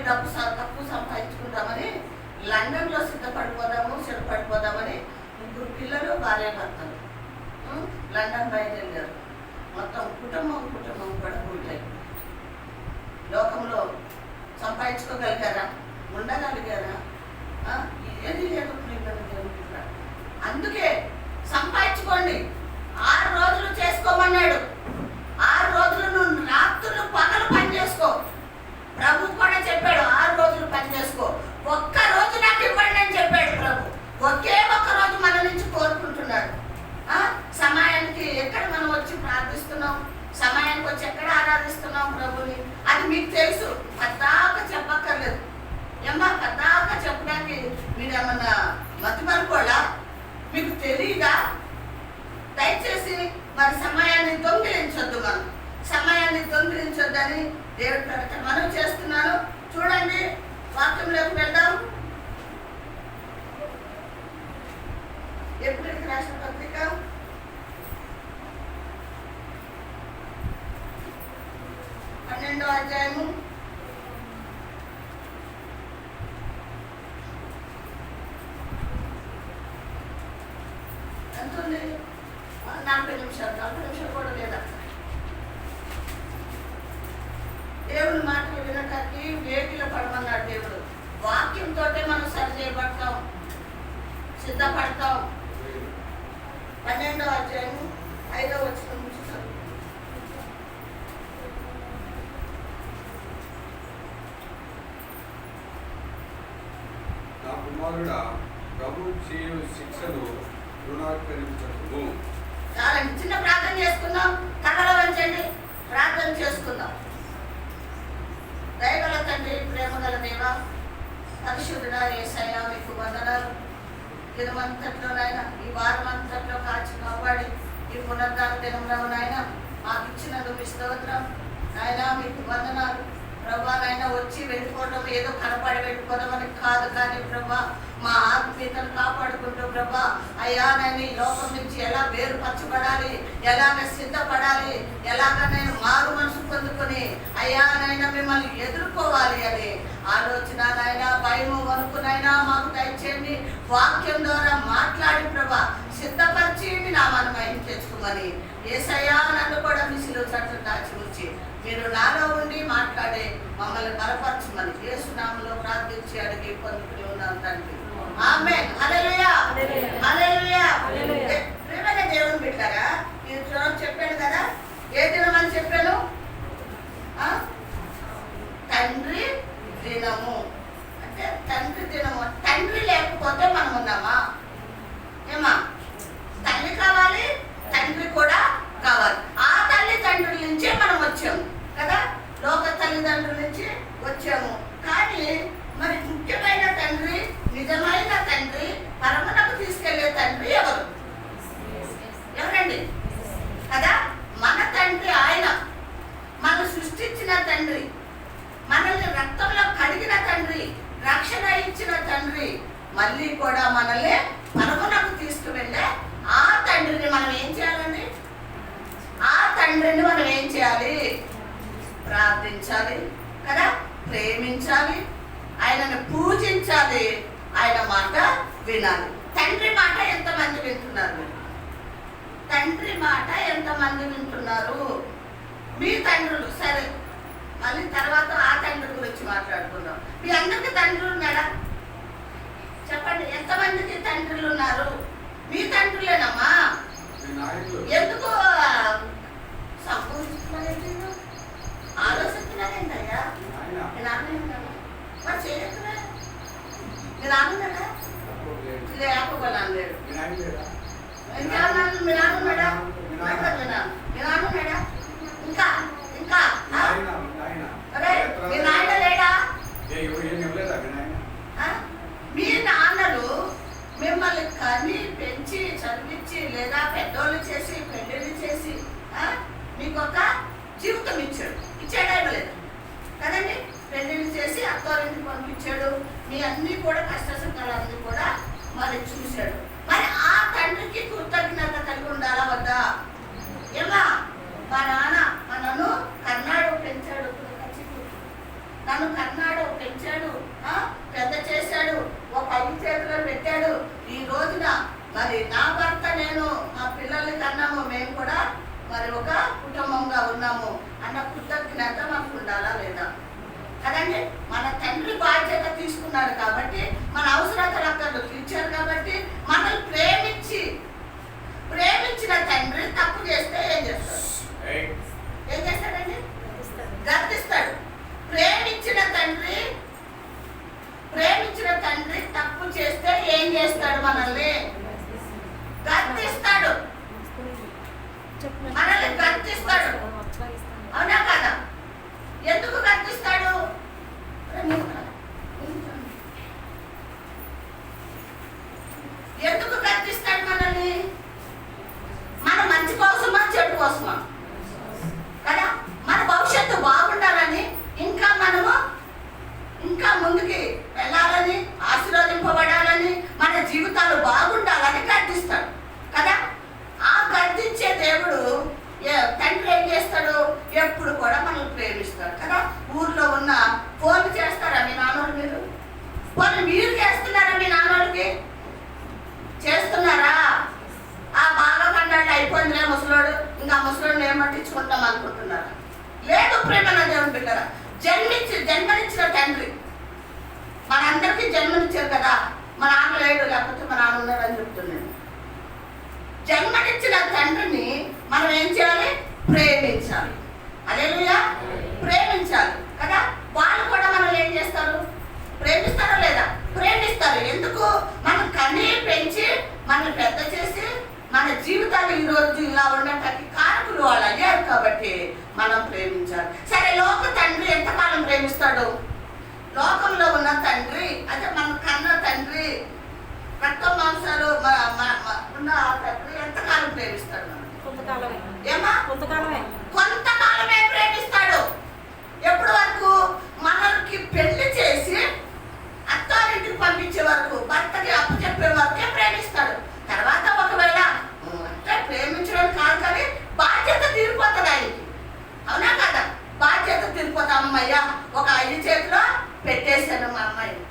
తక్కువ సంపాదించుకుంటామని లండన్లో సిద్ధపడిపోదామని 3 పిల్లలు భార్య భర్తలు లండన్ బయలుదేరారు. మొత్తం కుటుంబం కూడా కూలిపోయింది. లోకంలో సంపాదించుకోగలిగారా? ఉండగలిగారా? ఏది లేదు. అందుకే సంపాదించుకోండి. 6 రోజులు చేసుకోమన్నాడు. 6 రోజులు నువ్వు రాత్రులు పగలు పని చేసుకో. ప్రభు కూడా చెప్పాడు 6 రోజులు పని చేసుకో. ఒక్క రోజు నాకు ఇవ్వండి అని చెప్పాడు ప్రభు. ఒకే ఒక్క రోజు మన నుంచి కోరుకుంటున్నాడు. సమయానికి ఎక్కడ మనం వచ్చి ప్రార్థిస్తున్నాం, సమయానికి వచ్చి ఎక్కడ ఆరాధిస్తున్నాం ప్రభుని, అది మీకు తెలుసు. పద్దాకా చెప్పక్కర్లేదు. ఏమ్మా పద్దాకా చెప్పడానికి మీరేమన్నా మతిమరుకోడా? మీకు తెలియదా? దయచేసి మరి సమయాన్ని దొంగిలించొద్దు. సమయాన్ని దొంగిలించొద్దని దేవుడి ప్రకటన మనం చేస్తున్నాను. చూడండి, వాక్యంలోకి వెళ్దాం. ఏప్రిల్కి రాసిన పత్రిక 12వ అధ్యాయము 40 నిమిషాలు కూడా లేదా. దేవుని మాటలు వినటానికి వేగిలో పడమన్నాడు దేవుడు. వాక్యంతో మనం సరి చేయబడతాం, సిద్ధపడతాం. 12వ అధ్యాయము 5వ వచనం నుంచి చదువు. నా కుమారుడా, ప్రభు చేయు శిక్షను రుణాకరించము. చాలండి, చిన్న ప్రార్థన చేసుకుందాం. కళ్ళలో వంచండి, ప్రార్థన చేసుకుందాం. దయగల తండ్రి, ప్రేమగల దేవ, పరిశుద్ధుడా యేసయ్యా, మీకు వందనాలు. దినమంతట్లోనైనా, ఈ వారం అంతట్లో కాచి కాపాడి ఈ పునర్ధాన దినంలో నాయన మాకు ఇచ్చినందుకు స్తోత్రం. నాయన మీకు వందనాలు ప్రభా. నాయన వచ్చి వెళ్ళిపోవడం ఏదో కనపడి వెళ్ళిపోవడం అని కాదు, కానీ ప్రభా మా ఆత్మీయతను కాపాడుకుంటూ ప్రభా అయ్యా నేను ఈ లోకం నుంచి ఎలా వేరుపరచబడాలి, ఎలాగ సిద్ధపడాలి, ఎలాగ నేను మారు మనసు పొందుకొని అయ్యా నైనా మిమ్మల్ని ఎదుర్కోవాలి అని ఆలోచన నాయన, భయము వణుకునైనా మాకు దయచేయండి. వాక్యం ద్వారా మాట్లాడి ప్రభా సిద్ధపరిచి మీ నామాన్ని మహిమ తెచ్చుకోమని యేసయ్యా నన్ను కూడా మీ శిలువ చాటున దాచి ఉంచి మీరు నాలో ఉండి మాట్లాడే మమ్మల్ని బలపరచమని యేసు నామములో ప్రార్థించి అడిగి పొందుకుని ఉన్నాను తండ్రి. ఆమేన్. హల్లెలూయా, హల్లెలూయా. ప్రియమైన దేవుని బిడ్డలారా, ఈ దినం చెప్పాను కదా, ఏ దినం అని చెప్పాను? తండ్రి దినము. అంటే తండ్రి దినము. తండ్రి లేకపోతే మనం ఉన్నామా? ఏమా? తల్లి కావాలి, తండ్రి కూడా కావాలి. ఆ తల్లిదండ్రుల నుంచే మనం వచ్చాము కదా, లోక తల్లిదండ్రుల నుంచి వచ్చాము. కానీ మరి ముఖ్యమైన తండ్రి, నిజమైన తండ్రి, పరమనకు తీసుకెళ్లే తండ్రి ఎవరు? ఎవరండి? కదా, మన తండ్రి ఆయన. మనం సృష్టించిన తండ్రి, మనల్ని రక్తంలో కడిగిన తండ్రి, రక్షణ ఇచ్చిన తండ్రి, మళ్ళీ కూడా మనల్ని పరమనకు తీసుకువెళ్ళే ఆ తండ్రిని మనం ఏం చేయాలండి? ఆ తండ్రిని మనం ఏం చేయాలి? ప్రార్థించాలి కదా, ప్రేమించాలి, ఆయనను పూజించాలి, ఆయన మాట వినాలి. తండ్రి మాట ఎంతమంది వింటున్నారు? తండ్రి మాట ఎంతమంది వింటున్నారు? మీ తండ్రులు సరే, మళ్ళీ తర్వాత ఆ తండ్రి గురించి మాట్లాడుకుందాం. మీ అందరికీ తండ్రులు ఉన్నాడా? చెప్పండి, ఎంతమందికి తండ్రులు ఉన్నారు? మీ తండ్రులేనమ్మా? ఎందుకు సంపూర్ణిస్తున్నారేంటి? ఆలోచిస్తున్నారేంటయ్యా? మీ నాన్న మరి చేయకుండా మీ నాన్నన్నాడా? లేకపోతే లేడు. ఇంకా మీ నాన్నన్నాడా? మీ నాన్నన్నాడా? ఇంకా ఇంకా అరే మీ నాయన లేడా? మీ నాన్నలు మిమ్మల్ని కని పెంచి చదివించి లేదా పెద్దోళ్ళు చేసి పెళ్ళిళ్ళు చేసి మీకు ఒక జీవితం ఇచ్చాడా ఇవ్వలేదు కదండి? పెళ్ళిళ్ళు చేసి అత్తవారింటికి పంపించాడు. మీ అన్నీ కూడా కష్ట సుఖాలన్నీ కూడా మరి చూశాడు. మరి ఆ తండ్రికి కృతజ్ఞత కలిగి ఉండాలా వద్దా? ఏమా? మా నాన్న నన్ను కన్నాడు, పెంచాడు. నన్ను కన్నాడు, పెంచాడు. ఏమండి మన తండ్రి బాధ్యత తీసుకున్నాడు కాబట్టి మన అవసరతలు అక్కడ తీర్చారు కాబట్టి మనల్ని ప్రేమించిన తండ్రి తప్పు చేస్తే ఏం చేస్తాడు? ఏం చేస్తాడండి? గర్దిస్తాడు. ప్రేమించిన తండ్రి తప్పు చేస్తే ఏం చేస్తాడు? మనల్ని గర్దిస్తాడు. మనల్ని గర్దిస్తాడు. అవునా కదా? ఎందుకు గర్దిస్తాడు? ఎందుకు గర్దిస్తాడు మనల్ని? మన మంచి కోసమా చెడు కోసమా కదా? మన భవిష్యత్తు బాగుండాలని, ఇంకా ముందుకి వెళ్ళాలని, ఆశీర్వదింపబడాలని, మన జీవితాలు బాగుండాలని గర్దిస్తాడు కదా? ఆ గర్దించే దేవుడు తండ్రి ఏం చేస్తాడు? ఎప్పుడు కూడా మనల్ని ప్రేమిస్తాడు కదా? ఊర్లో ఉన్న ఫోన్లు చేస్తారా మీ నాన్నోళ్ళు? మీరు చేస్తున్నారా మీ నాన్నోళ్ళకి? చేస్తున్నారా? ఆ బాగా కండాడు అయిపోయిందిలే ముసలోడు, ఇంకా ముసలోడిని ఏం పట్టించుకుంటాం అనుకుంటున్నారా? లేదు ప్రేమన దేవుని బిడ్డరా. జన్మనిచ్చిన తండ్రి మనందరికీ జన్మనిచ్చారు కదా. మా నాన్న లేడు, లేకపోతే మా నాన్న ఉన్నాడు అని చెప్తున్నాడు. జన్మనిచ్చిన తండ్రిని మనం ఏం చేయాలి? ప్రేమించాలి. హల్లెలూయా. ప్రేమించాలి కదా? వాళ్ళు కూడా మనల్ని ఏం చేస్తారు? ప్రేమిస్తారా లేదా? ప్రేమిస్తారు. ఎందుకు? మనం కన్నీ పెంచి మనల్ని పెద్ద చేసి మన జీవితాలు ఈ రోజు ఇలా ఉండటానికి కారకులు వాళ్ళు అయ్యారు కాబట్టి మనం ప్రేమించాలి. సరే, లోక తండ్రి ఎంతకాలం ప్రేమిస్తాడు? లోకంలో ఉన్న తండ్రి అంటే మన కన్న తండ్రి, రక్త మాంసాలు ఉన్న ఆ తండ్రి ఎంతకాలం ప్రేమిస్తాడు? కొంతకాలమే ప్రేమిస్తాడు. ఎప్పటి వరకు? మనకి పెళ్లి చేసి అత్తారింటికి పంపించే వరకు, భర్తకి అప్పు చెప్పే వరకే ప్రేమిస్తాడు. తర్వాత ఒకవేళ అంటే ప్రేమించడం కాదు కానీ బాధ్యత తీరిపోతుంది ఆయనకి. అవునా కదా? బాధ్యత తీరిపోతా. అమ్మయ్య ఒక 5 చేతిలో పెట్టేశాను మా అమ్మాయిని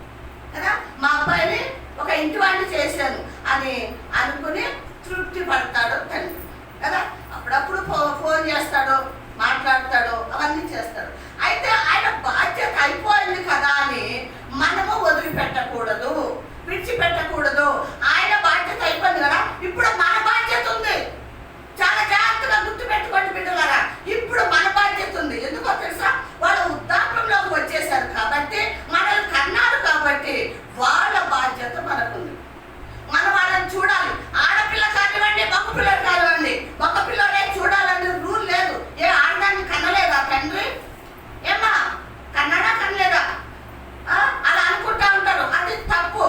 కదా, మా అబ్బాయిని ఒక ఇంటి వాడిని చేశాను అని అనుకుని తృప్తి పడతాడు తండ్రి కదా. అప్పుడప్పుడు ఫోన్ చేస్తాడు, మాట్లాడతాడు, అవన్నీ చేస్తాడు. అయితే ఆయన బాధ్యత అయిపోయింది కదా అని మనము వదిలిపెట్టకూడదు, విడిచిపెట్టకూడదు. ఆయన బాధ్యత అయిపోయింది కదా, ఇప్పుడు మన బాధ్యత ఉంది. చాలా జాగ్రత్తగా గుర్తుపెట్టుకోండి బిడ్డలారా. ఇప్పుడు మన బాధ్యత ఉంది. ఎందుకో తెలుసా? వాళ్ళు వృద్ధాప్యంలోకి వచ్చేసారు కాబట్టి, మనల్ని కన్నారు కాబట్టి వాళ్ళ బాధ్యత మనకుంది. మనం వాళ్ళని చూడాలి. ఆడపిల్ల కానివ్వండి, మగ పిల్లలు కానివ్వండి, మగ పిల్లలే చూడాలని రూల్ లేదు. ఏ ఆడదాన్ని కనలేదా తండ్రి? ఏమ్మా కన్నాడా కనలేదా? అలా అనుకుంటా ఉంటారు. అది తప్పు.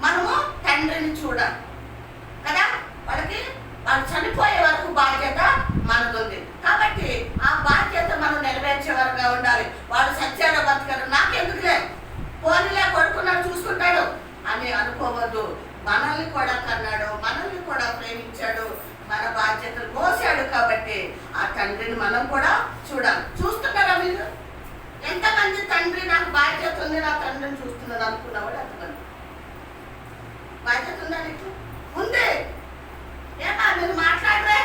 మనము తండ్రిని చూడాలి కదా. వాళ్ళు చనిపోయే వరకు బాధ్యత మనకుంది కాబట్టి ఆ బాధ్యత మనం నెరవేర్చే వరకుగా ఉండాలి. వాళ్ళు సత్యాన్ని బతకరు, నాకెందుకులే, పోనీలే కొడుకున్నాడు చూసుకుంటాడు అని అనుకోవద్దు. మనల్ని కూడా కన్నాడు, మనల్ని కూడా ప్రేమించాడు, మన బాధ్యతలు మోసాడు కాబట్టి ఆ తండ్రిని మనం కూడా చూడాలి. చూస్తున్నారా మీరు? ఎంతమంది తండ్రి నాకు బాధ్యత ఉంది, నా తండ్రిని చూస్తున్నాను అనుకున్నవాడు ఎంతమంది? బాధ్యత ఉందా నీకు? ఉంది. ఏమా మీరు మాట్లాడరే?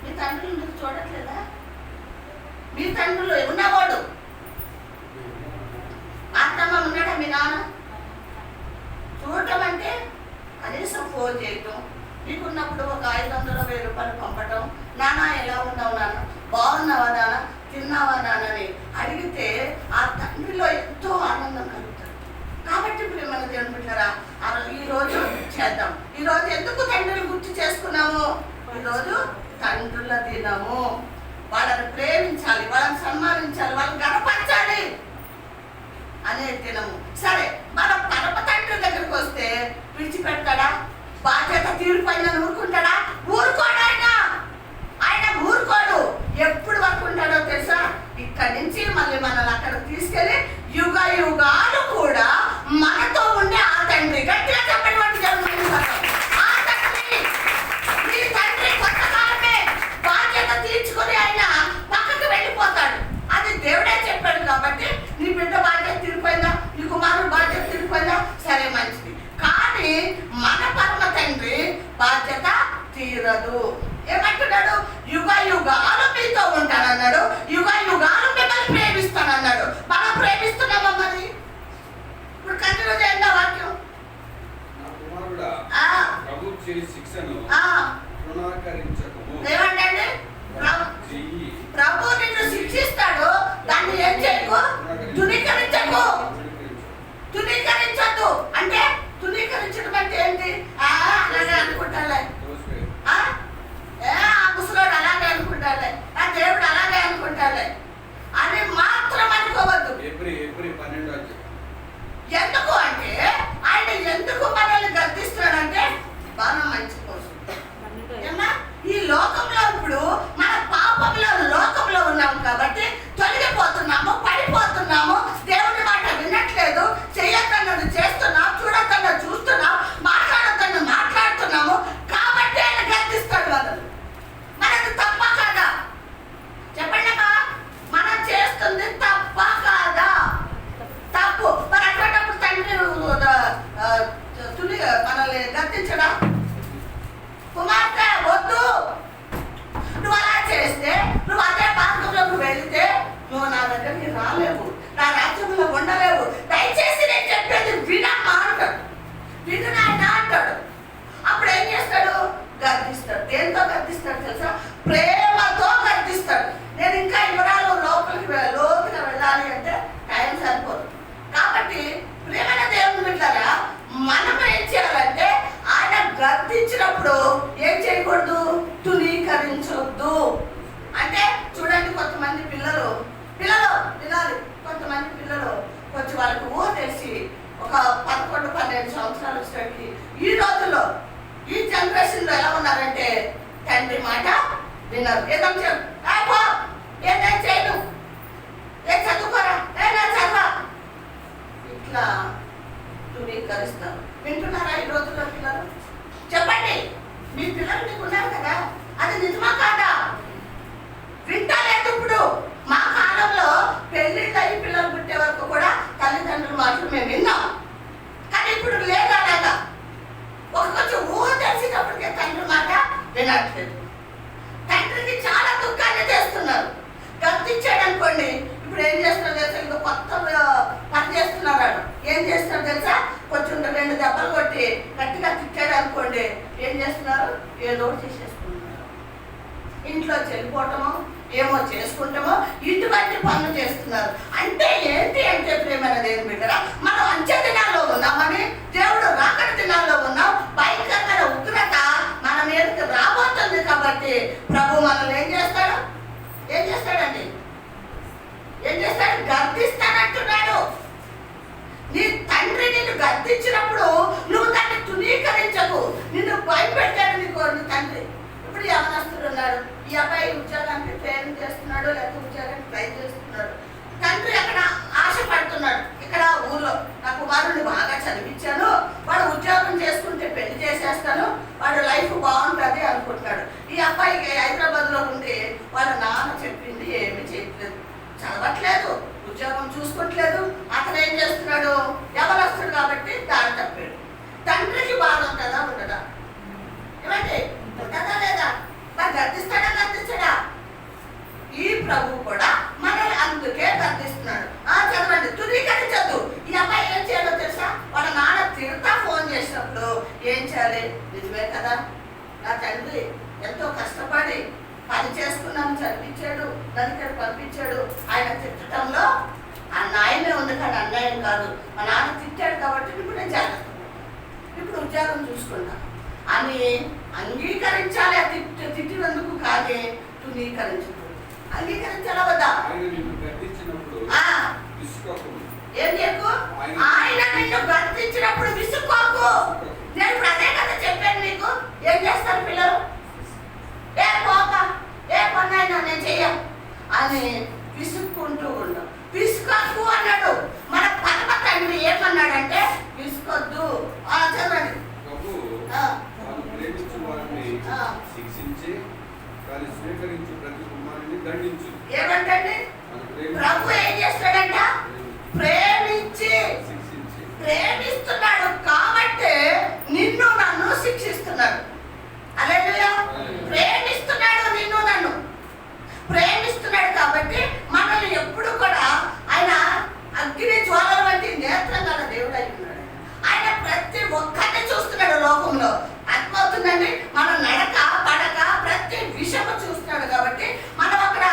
మీ తండ్రులు మీకు చూడట్లేదా? మీ తండ్రులు ఉన్నవాడు అత్తమ్మ ఉన్నాడా? మీ నాన్న చూడటం అంటే కనీసం ఫోన్ చేయటం, మీకున్నప్పుడు ఒక 500-1000 రూపాయలు పంపటం, నాన్న ఎలా ఉన్నావు నాన్న, బాగున్నావా నాన్న, తిన్నావా నాన్న అని అడిగితే ఆ తండ్రిలో ఎంతో ఆనందం కలుగుతుంది. కాబట్టి ఇప్పుడు మన దేవుని బిడ్డలారా, ఈరోజు చేద్దాం. ఈరోజు ఎందుకు తండ్రులు గుర్తు చేసుకున్నాము? ఈరోజు తండ్రుల దినము. వాళ్ళని ప్రేమించాలి, వాళ్ళని సన్మానించాలి, వాళ్ళని గణపరచాలి అనే దినము. సరే, మన పరమ తండ్రి దగ్గరికి వస్తే విడిచిపెడతాడా? బాధ్యత తీరిపోయిందని ఊరుకుంటాడా? ఊరుకోడు. ఆయన ఊరుకోడు. ఎప్పుడు వరకు ఉంటాడో తెలుసా? ఇక్కడి నుంచి మళ్ళీ మనల్ని అక్కడ తీసుకెళ్ళి యుగ యుగాలు కూడా మనతో ఉండే ఆ తండ్రి. గట్టిగా చెప్పినటువంటి ఆ తండ్రి, నీ తండ్రి కొంతకాలమే బాధ్యత తీర్చుకొని ఆయన పక్కకు వెళ్ళిపోతాడు. అది దేవుడే చెప్పాడు కాబట్టి నీ బిడ్డ బాధ్యత తీరిపోయిందా, నీ కుమారుడు బాధ్యత తీరిపోయిందా, సరే మంచిది. కానీ మన పరమ తండ్రి బాధ్యత తీరదు. రాలేవు, నా రాజ్యంలో ఉండలేవు, దయచేసి నేను చెప్పేది వినమ్మా అంటాడు. వినునాయన అంటాడు. అప్పుడు ఏం చేస్తాడు? గర్దిస్తాడు. దేంతో గర్దిస్తాడు తెలుసా? ప్రేమతో గర్దిస్తాడు. నేను ఇంకా వివరాలు లోతుగా వెళ్ళాలి అంటే టైం సరిపోదు. కాబట్టి ప్రేమైన దేవుని బిడ్డలారా, మనం ఏం చేయాలంటే ఆయన గర్దించినప్పుడు ఏం చేయకూడదు? తునీకరించొద్దు. అంటే చూడండి, కొంతమంది పిల్లలు వినాలి. కొంతమంది పిల్లలు కొంచెం వాళ్ళకి తెలిసి ఒక 11-12 సంవత్సరాలు వచ్చేసరికి ఈ రోజుల్లో ఈ జనరేషన్లో ఎలా ఉన్నారంటే తండ్రి మాట వినరు. ఏదో ఏదైనా చేయను, ఏ చదువుకోరా, ఏదైనా చదవా, ఇట్లా ధృవీకరిస్తారు. వింటున్నారా ఈ రోజుల్లో పిల్లలు? చెప్పండి, మీ పిల్లలు మీకు ఉన్నారు కదా, అది నిజమా కాదా? వింటలేదు. ఇప్పుడు మా కాలంలో పెళ్ళిళ్ళు అయ్యి పిల్లలు పుట్టే వరకు కూడా తల్లిదండ్రులు మాత్రం మేము విన్నాం. కానీ ఇప్పుడు లేదు అలాగా. ఒక కొంచెం తెలిసినప్పటికే తండ్రి మాట వినట్లేదు. తండ్రికి చాలా దుఃఖాన్ని చేస్తున్నారు. గర్తించాడు అనుకోండి, ఇప్పుడు ఏం చేస్తున్నారు తెలుసా? ఇంకా కొత్త పని చేస్తున్నారు. ఏం చేస్తున్నారు తెలుసా? కొంచెం 2 దెబ్బలు కొట్టి గట్టిగా తిట్టాడు అనుకోండి, ఏం చేస్తున్నారు? ఏదో చేసేసుకుంటున్నారు. ఇంట్లో చెల్లిపోవటమో ఏమో చేసుకుంటామో ఇటువంటి పనులు చేస్తున్నారు. అంటే ఏంటి అంటే ప్రేమైన దేవుని బిడ్డరా, మనం అంచె దినాల్లో ఉన్నామని, దేవుడు రాకడ దినాల్లో ఉన్నాం. భయంకరమైన ఉగ్రత మన మీదకి రాబోతుంది. కాబట్టి ప్రభు మనల్ని ఏం చేస్తాడు? గర్దిస్తానంటున్నాడు. నీ తండ్రి నిన్ను గర్దించినప్పుడు నువ్వు దాన్ని తునీకరించకు. నిన్ను భయపెట్టాడు నీ తండ్రి. ఇప్పుడు యవనస్తుడు ఉన్నాడు, ఈ అబ్బాయి ఉద్యోగానికి ట్రైనింగ్ చేస్తున్నాడు, లేకపోతే ఉద్యోగానికి ట్రై చేస్తున్నాడు. తండ్రి అక్కడ ఆశపడుతున్నాడు. ఇక్కడ ఊర్లో నా కుమారుడిని బాగా చదివించాను, వాడు ఉద్యోగం చేసుకుంటే పెళ్లి చేసేస్తాను, వాడు లైఫ్ బాగుంటుంది అనుకుంటున్నాడు. ఈ అబ్బాయికి హైదరాబాద్లో ఉండి వాళ్ళ నాన్న చెప్పింది ఏమీ చేయట్లేదు, చదవట్లేదు, ఉద్యోగం చూసుకోవట్లేదు. అతను ఏం చేస్తున్నాడు? యవనస్తుడు కాబట్టి దారి తప్పాడు. తండ్రికి బాధ ఉంటుందా ఉండదా? ఏమంటే ఉంటుందా లేదా? మరి గర్దిస్తాడా? ఈ ప్రభు కూడా మనల్ని అందుకే గర్దిస్తున్నాడు. చదవండి, తునీకరించద్దు. ఈ అబ్బాయి ఏం చేయాలో తెలుసా? వాళ్ళ నాన్న తిడతా ఫోన్ చేసినప్పుడు ఏం చేయాలి? నిజమే కదా, నా తండ్రి ఎంతో కష్టపడి పని చేసుకున్నాను, చదివించాడు, నన్ను ఇక్కడ పంపించాడు. ఆయన తిట్టడంలో ఆ న్యాయమే ఉంది కానీ అన్యాయం కాదు. మా నాన్న తిట్టాడు కాబట్టి ఇప్పుడు నేను జాగ్రత్త, ఇప్పుడు ఉద్యోగం చూసుకున్నా అని అంగీకరించాలి. ఆ తిట్టినందుకు కానీ తునీకరించదు. అంగీకరించాలా వద్దా? ఏం చేయకు? ఆయన నిన్ను గర్తించినప్పుడు విసుక్కోకు. నేను ఇప్పుడు అదే కదా చెప్పాను మీకు. ఏం చేస్తారు పిల్లలు? ఏ పోక, ఏ పని అయినా నేను చెయ్య అని విసుక్కుంటూ ఉండవు. విసుకొద్దు అన్నాడు మన పరమ తండ్రి. ఏమన్నాడంటే విసుకొద్దు. చదవండి. ఏమంటండి? ప్రభు ఏం చేస్తాడంట? ప్రేమిస్తున్నాడు కాబట్టి నిన్ను నన్ను శిక్షిస్తున్నాడు. హల్లెలూయా. ప్రేమిస్తున్నాడు, నిన్ను నన్ను ప్రేమిస్తున్నాడు కాబట్టి మనల్ని ఎప్పుడు కూడా ఆయన అగ్ని జ్వాలల వంటి నేత్రం గల దేవుడు అయి ఉన్నాడు. ఆయన ప్రతి ఒక్కరిని చూస్తున్నాడు లోకంలో. అర్థమవుతుందండి? మన నడక పడక ప్రతి విషయము చూస్తున్నాడు. కాబట్టి మనం అక్కడ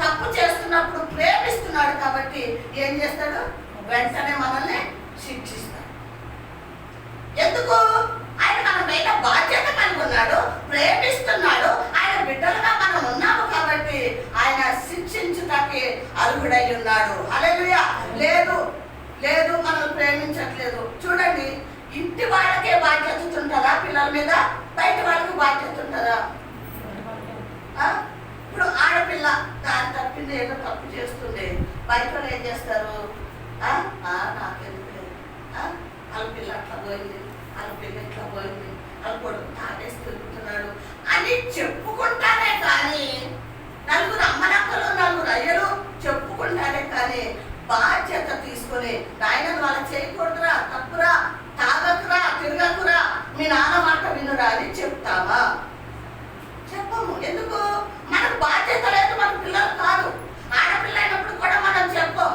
తప్పు చేస్తున్నప్పుడు ప్రేమిస్తున్నాడు కాబట్టి ఏం చేస్తాడు? వెంటనే మనల్ని శిక్షిస్తాడు. ఎందుకు? ఆయన మన మీద బాధ్యత కలిగి ఉన్నాడు, ప్రేమిస్తున్నాడు. ఆయన బిడ్డలుగా మనం ఉన్నాము కాబట్టి ఆయన శిక్షించుటకి అర్హుడై ఉన్నాడు. హల్లెలూయా. లేదు మనల్ని ప్రేమించట్లేదు. చూడండి, ఇంటి వాళ్ళకే బాధ్యత ఉంటుందా పిల్లల మీద? బయట వాళ్ళకి బాధ్యత ఉంటుందా? ఇప్పుడు ఆడపిల్ల దాని తప్పింది, ఏదో తప్పు చేస్తుంది, బయట వాళ్ళు ఏం చేస్తారు? నాకెందుకు లేదు, వాళ్ళ పిల్ల అట్లా పోయింది, వాళ్ళ పిల్ల ఇట్లా పోయింది, వాళ్ళ కొడుకు తాగేసి తిరుగుతున్నాడు అని చెప్పుకుంటానే కానీ, నలుగురు అమ్మనక్కలు నలుగురు అయ్యలు చెప్పుకుంటానే కానీ బాధ్యత తీసుకొని నాయన వాళ్ళ చేయకూడదురా, తప్పురా, తాగకురా, తిరగకురా, మీ నాన్న మాట వినురా అని చెప్తావా? చెప్పము. ఎందుకు? మనకు బాధ్యత లేదు, మన పిల్లలు కాదు. ఆడపిల్ల అయినప్పుడు కూడా మనం చెప్పం.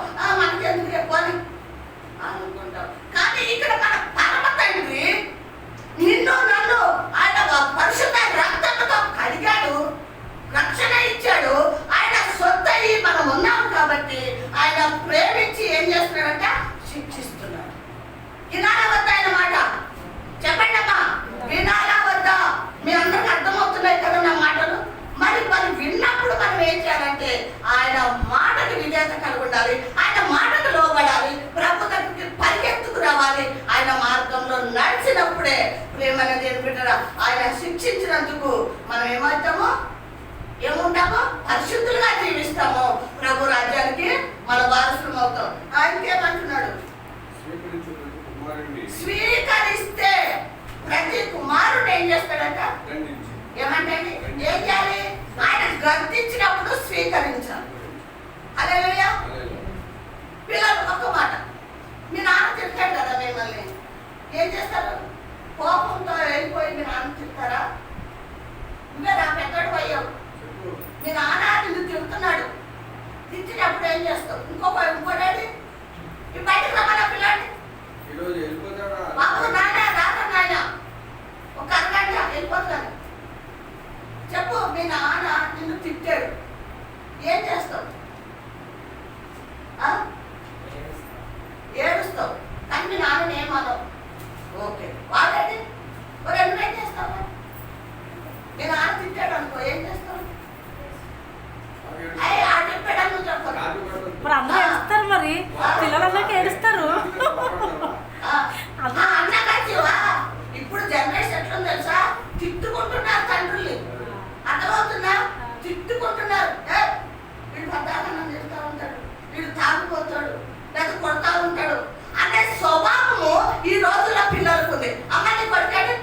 ఉండాలి, ఆయన మాటకు లోబడాలి, ప్రభు దగ్గరికి పరిగెత్తుకు రావాలి. ఆయన మార్గంలో నడిచినప్పుడే ప్రేమను నేర్పిటారా ఆయన శిక్షించినందుకు మనం ఏముంటామో పరిశుద్ధులుగా జీవిస్తాము, ప్రభు రాజ్యానికి మన వారసులం అవుతాం. ఇంకేమంటున్నాడు? స్వీకరిస్తే ప్రతి కుమారుడు ఏం చేస్తాడట? ఏమంటే ఏం చేయాలి? ఆయన గర్తించినప్పుడు స్వీకరించాలి. హల్లెలూయా. పిల్లలు ఒక్క మాట, మీ నాన్న తిడతాడు కదా మిమ్మల్ని, ఏం చేస్తారు? కోపంతో వెళ్ళిపోయి మీ నాన్న తిడతారా? ఇంకా నా పెద్దడు పోయావు, మీ నాన్న నిన్ను తిడుతున్నాడు, తిట్టినప్పుడు ఏం చేస్తావు? ఇంకోటి ఈ బయటకు రమ్మన్నా పిల్లాడి, బాబు నాన్న రాదా నాయన ఒక అరగంట వెళ్ళిపోతాను చెప్పు. మీ నాన్న నిన్ను తిట్టాడు, ఏం చేస్తావు? ఏడుస్తావు, కానీ మీ నాన్నని ఏమన్నావు? ఓకే, వాళ్ళని నువ్వేం చేస్తావు? మీ నాన్న తిట్టాడు అనుకో, ఏం చేస్తావు? చెప్పాడు నువ్వు చెప్పారు. మరి అందరూ ఏడుస్తారు, మరి పిల్లలందరికీ ఏడుస్తారు. అన్న కలిసివా? ఇప్పుడు జనరేషన్ ఎట్లుంది తెలుసా? తిట్టుకుంటున్నారు తండ్రుల్ని, అర్థమవుతుందా? తిట్టుకుంటున్నారు. వీడు పద్దాకనం చేస్తూ ఉంటాడు, వీడు తాగిపోతాడు, లేదా కొడతా ఉంటాడు అనే స్వభావము ఈ రోజుల్లో పిల్లలకు ఉంది. అమ్మని కొట్టాడు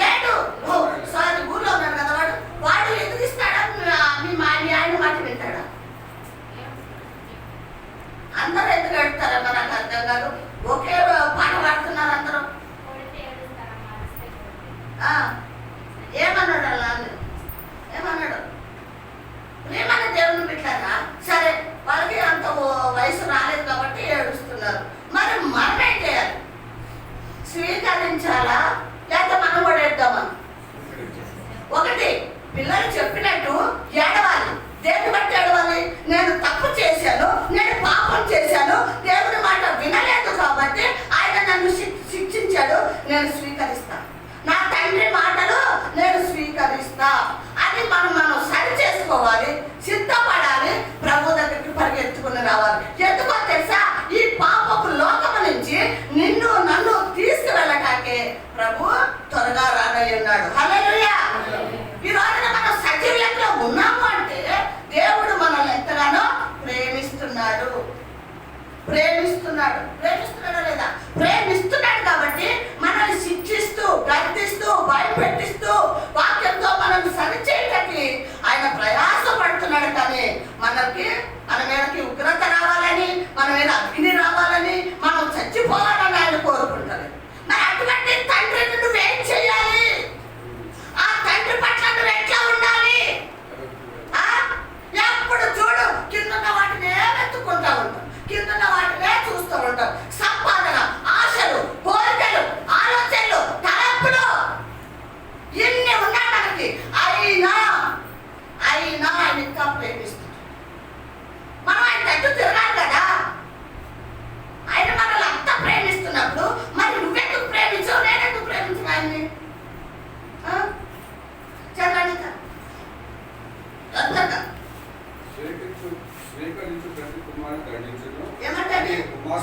లేడు, సారీ ఊర్లో ఉన్నాడు కదా వాడు ఎందుకు ఇస్తాడా? మీ ఆయన మాట వింటాడా? అందరూ ఎందుకు అడుగుతారమ్మా? నాకు అర్థం కాదు. ఒకే పాట పాడుతున్నారు అందరూ. ఏమన్నాడు అలా? ఏమన్నాడు? ప్రేమని దేవుని పెట్టారా? సరే, వాళ్ళకి అంత వయసు రాలేదు కాబట్టి ఏడుస్తున్నారు. మరి మనం ఏం చేయాలి? స్వీకరించాలా లేక మనం కూడా ఏద్దామా? ఒకటి, పిల్లలు చెప్పినట్టు ఏడవాలి. దేన్ని బట్టి ఏడవాలి? నేను తప్పు చేశాను, నేను పాపం చేశాను, దేవుని మాట వినలేదు కాబట్టి ఆయన నన్ను శిక్షించాడు, నేను స్వీకరిస్తా, నా తండ్రి మాటలు నేను స్వీకరిస్తా అని మనం సరి చేసుకోవాలి, సిద్ధపడాలి, ప్రభు దగ్గరికి పరిగెత్తుకుని రావాలి. ఎందుకో తెలుసా? ఈ పాపపు లోకము నుంచి నిన్ను నన్ను తీసుకువెళ్ళటానికి ప్రభు త్వరగా రానయ్యున్నాడు. హల్లెలూయా. ఈ రోజున మనం సజీవులతో ఉన్నాము అంటే దేవుడు మనల్ని ఎంతగానో ప్రేమిస్తున్నాడా లేదా? ప్రేమిస్తున్నాడు కాబట్టి మనల్ని శిక్షిస్తూ, గర్దిస్తూ, భయపెట్టిస్తూ, వాక్యంతో మనల్ని సరిచేయడానికి ఆయన ప్రయాసపడుతున్నాడు. కానీ మన మీదకి ఉగ్రత రావాలని, మన మీద అగ్ని రావాలని, మనం చచ్చిపోవాలని ఆయన కోరుకుంటాడు. మరి అటువంటి తండ్రిని నువ్వేం చేయాలి? ఆ తండ్రి పట్ల నువ్వు ఎట్లా ఉండాలి? ఎప్పుడు చూడు కిందన్న వాటినే వెతుక్కుంటా ఉంటాం, కిందన్న వాటినే చూస్తూ ఉంటాం. సంపాదన, ఆశలు, కోరికలు, ఆలోచనలు, తలంపులు ఇన్ని ఉన్నాయి మనకి. అయినా ఆయన ఇంకా ప్రేమిస్తుంది. మనం ఆయన తట్టు తిరగాలి కదా. ఆయన మనల్ని అంతా ప్రేమిస్తున్నప్పుడు మరి నువ్వెందుకు ప్రేమించావు, నేనెందుకు ప్రేమించను ఆయన్ని? చదవండి ఏమంటే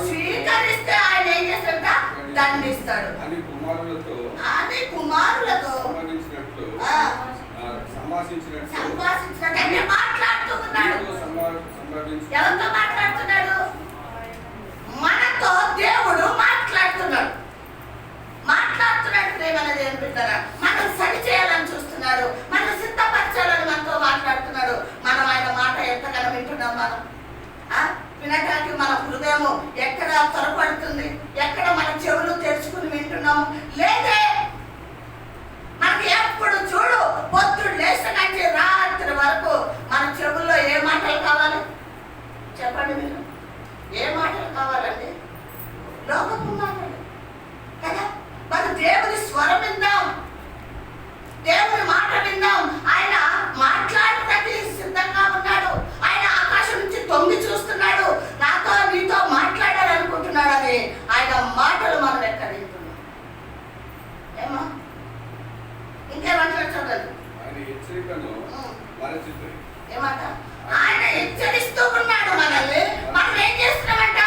స్వీకరిస్తే ఆయన ఏం చేస్తాడ? దండిస్తాడు. అని కుమారులతో సంభాషించినట్టు మాట్లాడుతూ ఉన్నాడు. ఎవరితో మాట్లాడుతున్నాడు? మనతో దేవుడు మాట్లాడుతున్నాడు. ప్రేమనేది ఏం పెట్టారా? మనం సరి చేయాలని చూస్తున్నాడు, మనం సిద్ధపరచాలని మనతో మాట్లాడుతున్నాడు. మనం ఆయన మాట ఎంతగానో వింటున్నాం. మనం వినడానికి మన హృదయము ఎక్కడ త్వరపడుతుంది, ఎక్కడ మన చెవులు తెరుచుకుని వింటున్నాము లేదే. మనకి ఎప్పుడు చూడు పొద్దుడు లేచిన నుంచి రాత్రి వరకు మన చెవుల్లో ఏ మాటలు కావాలి చెప్పండి? మీరు ఏ మాటలు కావాలండి? లోకపు మాటలు కదా. మరి దేవుని స్వరం విందాం, దేవుని మాట విందాం. ఆయన మాట్లాడటానికి సిద్ధంగా ఉన్నాడు. ఆయన ఆకాశం నుంచి తొంగి చూస్తున్నాడు, నాతో నీతో మాట్లాడాలనుకుంటున్నాడు. అని ఆయన మాటలు మనం ఎక్కడ వింటున్నాం? ఏమో ఇంకేమంటారు చూడండి. ఏమాట ఆయన హెచ్చరిస్తూ ఉన్నాడు. మనల్ని మనం ఏం చేస్తున్నామంట?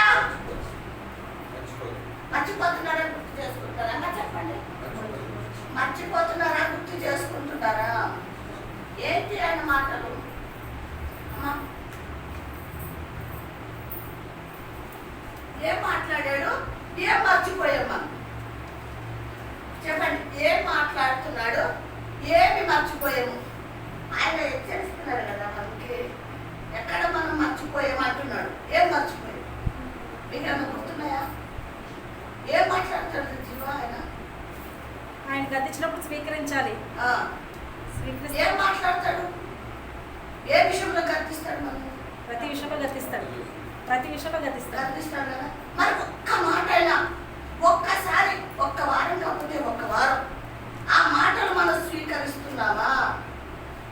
మర్చిపోదు. మర్చిపోతున్నారా, గుర్తు చేసుకుంటారా? అమ్మా చెప్పండి. మర్చిపోతున్నారా, గుర్తు చేసుకుంటున్నారా? ఏంటి ఆయన మాటలు? అమ్మా ఏం మాట్లాడాడు? ఏం మర్చిపోయామ్మా చెప్పండి. ఏం మాట్లాడుతున్నాడు? ఏమి మర్చిపోయాము? ఆయన హెచ్చరిస్తున్నారు కదా మనకి. ఎక్కడ మనం మర్చిపోయాము అంటున్నాడు. ఏం మర్చిపోయాము? మీకు ఏమైనా గుర్తున్నాయా? ఏం మాట్లాడతాడు జీవ ఆయన? ఆయన గతించినప్పుడు స్వీకరించాలి. ఆ, స్వీకరిస్తే ఏం మాట్లాడతాడు? ఏ విషయంలో గర్తిస్తాడు మనం? ప్రతి విషయంలో గతిస్తాడు. ప్రతి విషయంలో గతిస్తాడు. గర్తిస్తాడు కదా. మరి ఒక్క మాట అయినా, ఒక్కసారి, ఒక్క వారం కాకపోతే ఒక్క వారం ఆ మాటలు మనం స్వీకరిస్తున్నామా?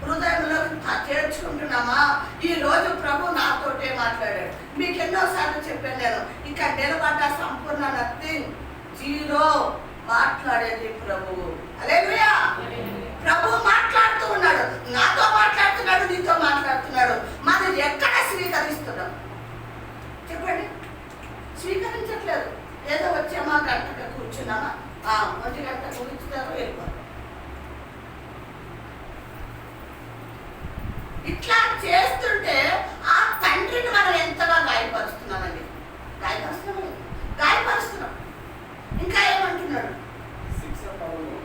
హృదయంలో చేర్చుకుంటున్నామా? ఈ రోజు ప్రభు నాతోటే మాట్లాడాడు. మీకు ఎన్నోసార్లు చెప్పాను నేను, ఇక నిలబడ్డ సంపూర్ణ నథింగ్, జీరో. మాట్లాడేది ప్రభువు. హల్లెలూయా. ప్రభు మాట్లాడుతూ ఉన్నాడు, నాతో మాట్లాడుతున్నాడు, నీతో మాట్లాడుతున్నాడు. మనం ఎక్కడ స్వీకరిస్తున్నాం చెప్పండి? స్వీకరించట్లేదు. ఏదో వచ్చామా, గంటగా కూర్చున్నామా, 1 గంట కూర్చున్నారో వెళ్ళిపోతాం. ఇట్లా చేస్తుంటే ఆ తండ్రిని మనం ఎంతగా గాయపరుస్తున్నామండి. గాయపరుస్తున్నాం. ఇంకా ఏమంటున్నాడు? శిక్ష ఫలము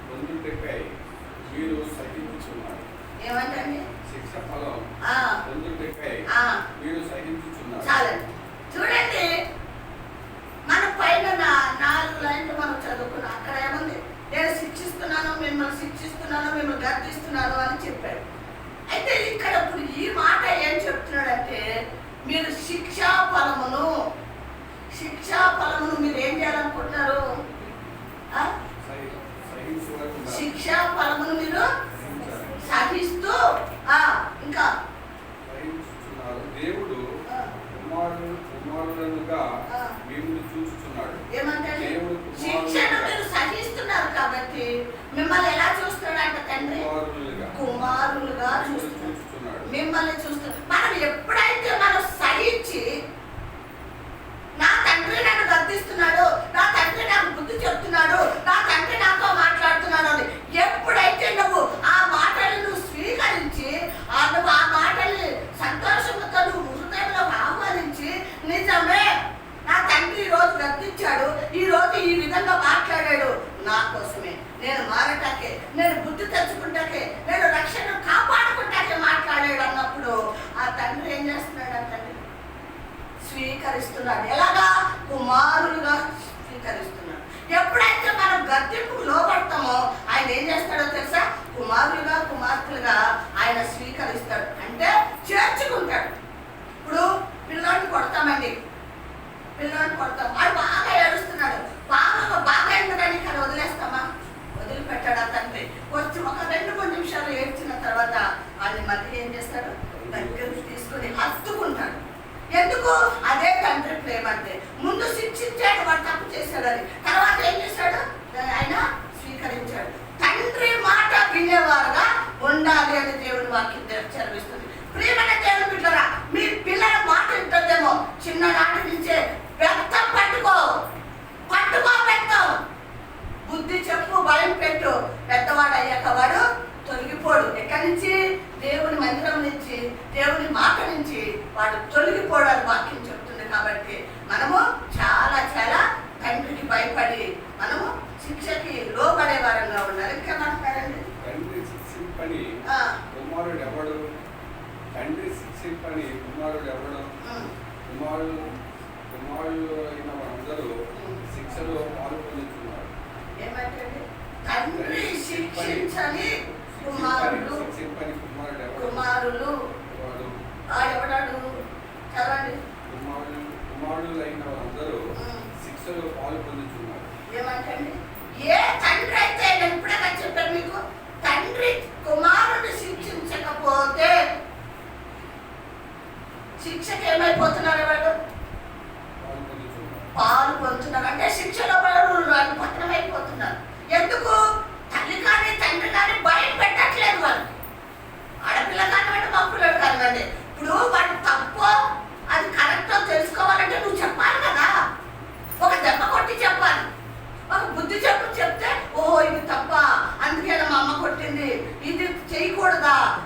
పొందుటకై మీరు సహించుచున్నారు. ఏమంటండి? శిక్ష ఫలం పొందుటకై మీరు సహించుచున్నారు. చాలండి. చూడండి, మన పైన 4 లైన్లు మనం చదువుకున్నాం. అక్కడ ఏముంది? నేను శిక్షిస్తున్నాను, మిమ్మల్ని గర్దిస్తున్నాను అని చెప్పాడు. అయితే ఇక్కడ ఇప్పుడు ఈ మాట ఏం చెప్తున్నాడంటే, మీరు శిక్షా ఫలమును మీరు ఏం చేయాలనుకుంటున్నారు? శిక్షా ఫలమును మీరు సహిస్తూ ఇంకా దేవుడు కుమారులనుగా మిమ్మల్ని చూస్తున్నాడు. ఏమంటే శిక్షను మీరు సహిస్తున్నారు కాబట్టి మిమ్మల్ని ఎలా చూస్తున్నాడు తండ్రి? కుమారులుగా చూస్తున్నాడు. మిమ్మల్ని చూస్తున్నాడు. మనం ఎప్పుడైతే మనం సహించి, నా తండ్రి నన్ను గర్దిస్తున్నాడు, నా తండ్రి నాకు బుద్ధి చెప్తున్నాడు, నా తండ్రి నాతో మాట్లాడుతున్నాడు అని ఎప్పుడైతే నువ్వు ఆ మాటలు నువ్వు స్వీకరించి, నువ్వు ఆ మాటల్ని సంతోషంతో నువ్వు హృదయంలో ఆహ్వానించి, నిజమే నా తండ్రి ఈ రోజు గర్దించాడు, ఈ రోజు ఈ విధంగా మాట్లాడాడు నా కోసమే, నేను మారటాకే, నేను బుద్ధి తెచ్చుకుంటాకే, నేను రక్షణ కాపాడుకుంటాకే మాట్లాడాడు అన్నప్పుడు ఆ తండ్రి ఏం చేస్తున్నాడు? ఆ తండ్రి స్వీకరిస్తున్నాడు. ఎలాగా? కుమారులుగా స్వీకరిస్తున్నాడు. ఎప్పుడైతే మనం గర్తింపుకు లోపడతామో ఆయన ఏం చేస్తాడో తెలుసా? కుమారులుగా కుమార్తెలుగా ఆయన స్వీకరిస్తాడు. అంటే చేర్చుకుంటాడు. ఇప్పుడు పిల్లోడిని కొడతామండి, పిల్లోడిని కొడతాం, వాడు బాగా ఏడుస్తున్నాడు, బాగా ఎందుకని ఇక్కడ వదిలేస్తామా? వదిలిపెట్టాడు ఆ తండ్రి. వచ్చి ఒక 2-3 నిమిషాలు ఏడ్చిన తర్వాత వాడిని మళ్ళీ ఏం చేస్తాడు? దగ్గరికి తీసుకొని హత్తుకుంటాడు. ఎందుకు? అదే తండ్రి ప్రేమ అంటే. ముందు శిక్షించాడు, వాడు తప్పు చేశాడని, తర్వాత ఏం చేశాడు? ఆయన స్వీకరించాడు. తండ్రి మాట వినేవారుగా ఉండాలి అని దేవుని వాక్యం చదివిస్తుంది. ప్రియమైన దేవుని బిడ్డలారా, మీ పిల్లల మాట వింటుందేమో, చిన్ననాటి నుంచే పెద్దం పట్టుకో పెద్దం, బుద్ధి చెప్పు, భయం పెట్టు. పెద్దవాడు అయ్యాక వాడు తొలగిపోడు. ఎక్కడి నుంచి? దేవుని మందిరం నుంచి, దేవుని మాట నుంచి వాడు తొలగిపోడు అని వాక్యం చెప్తుంది. కాబట్టి మనము చాలా తండ్రికి భయపడి మనము శిక్షకి లోబడే వారంగా ఉండాలి. ఇంకా మాట్లాడండి. తండ్రి శిక్షింపని కుమారుడు ఎవడు? తండ్రి శిక్షింపని కుమారుడు ఎవడు? కుమారులు అయిన వారందరూ శిక్షలో పాల్గొంటున్నారు. ఏమంటే తండ్రి శిక్షించని కుమారులు ఎవడాడు? చదవండి. కుమారులైన వారందరూ శిక్షలో పాల్గొంటున్నారు. ఏమంటే ఏ తండ్రి అయితే, నేను ఇప్పుడే చెప్పాను మీకు, తండ్రి కుమారుడు శిక్షించకపోతే శిక్షకి ఏమైపోతున్నారు? వాళ్ళు పాలు పొందుతున్నారు. అంటే శిక్షలో వాళ్ళు పతనమైపోతున్నారు. ఎందుకు? తల్లి కానీ తండ్రి కానీ భయం పెట్టట్లేదు. వాళ్ళు ఆడపిల్ల కానివ్వండి, మగపిల్లడు కానివ్వండి. ఇప్పుడు వాడు తప్పో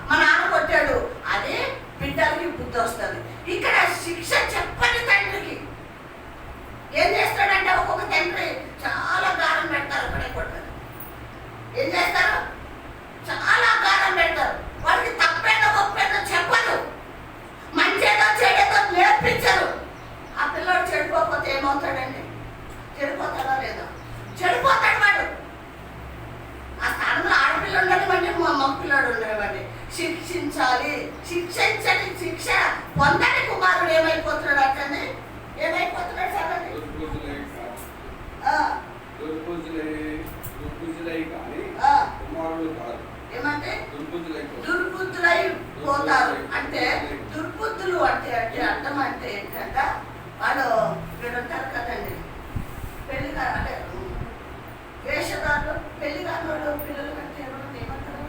మా నాన్న కొట్టాడు అదే బిడ్డలకి బుద్ధి వస్తుంది. ఇక్కడ శిక్ష చెప్పని తండ్రికి ఏం చేస్తాడంటే ఒక్కొక్క తండ్రి చాలా గారం పెడతారు, అక్కడే కొడతారు. ఏం చేస్తారు? చాలా గారం పెడతారు. వాడికి తప్పేదో గొప్పేదో చెప్పరు, మంచేదో చెడేదో నేర్పించరు. ఆ పిల్లోడు చెడిపోతే ఏమవుతాడండి? చెడిపోతాడా లేదా? చెడిపోతాడు వాడు. ఆ స్థానంలో ఆడపిల్ల ఉండనివ్వండి, మగ పిల్లాడు ఉండనివ్వండి, శిక్షించాలి. శిక్షించని శిక్ష పొందని కుమారుడు ఏమైపోతున్నాడు అంటే ఏమైపోతున్నాడు సార్? ఏమంటే దుర్బుద్ధులై పోతారు. అంటే దుర్బుద్ధులు అంటే అంటే అర్థం అంటే ఏంటంటే వాళ్ళు వీడుంటారు కదండి, పెళ్లి అంటే వేషధారులు, పెళ్లి కాని వాళ్ళు పిల్లలు కంటే ఏమంటారు?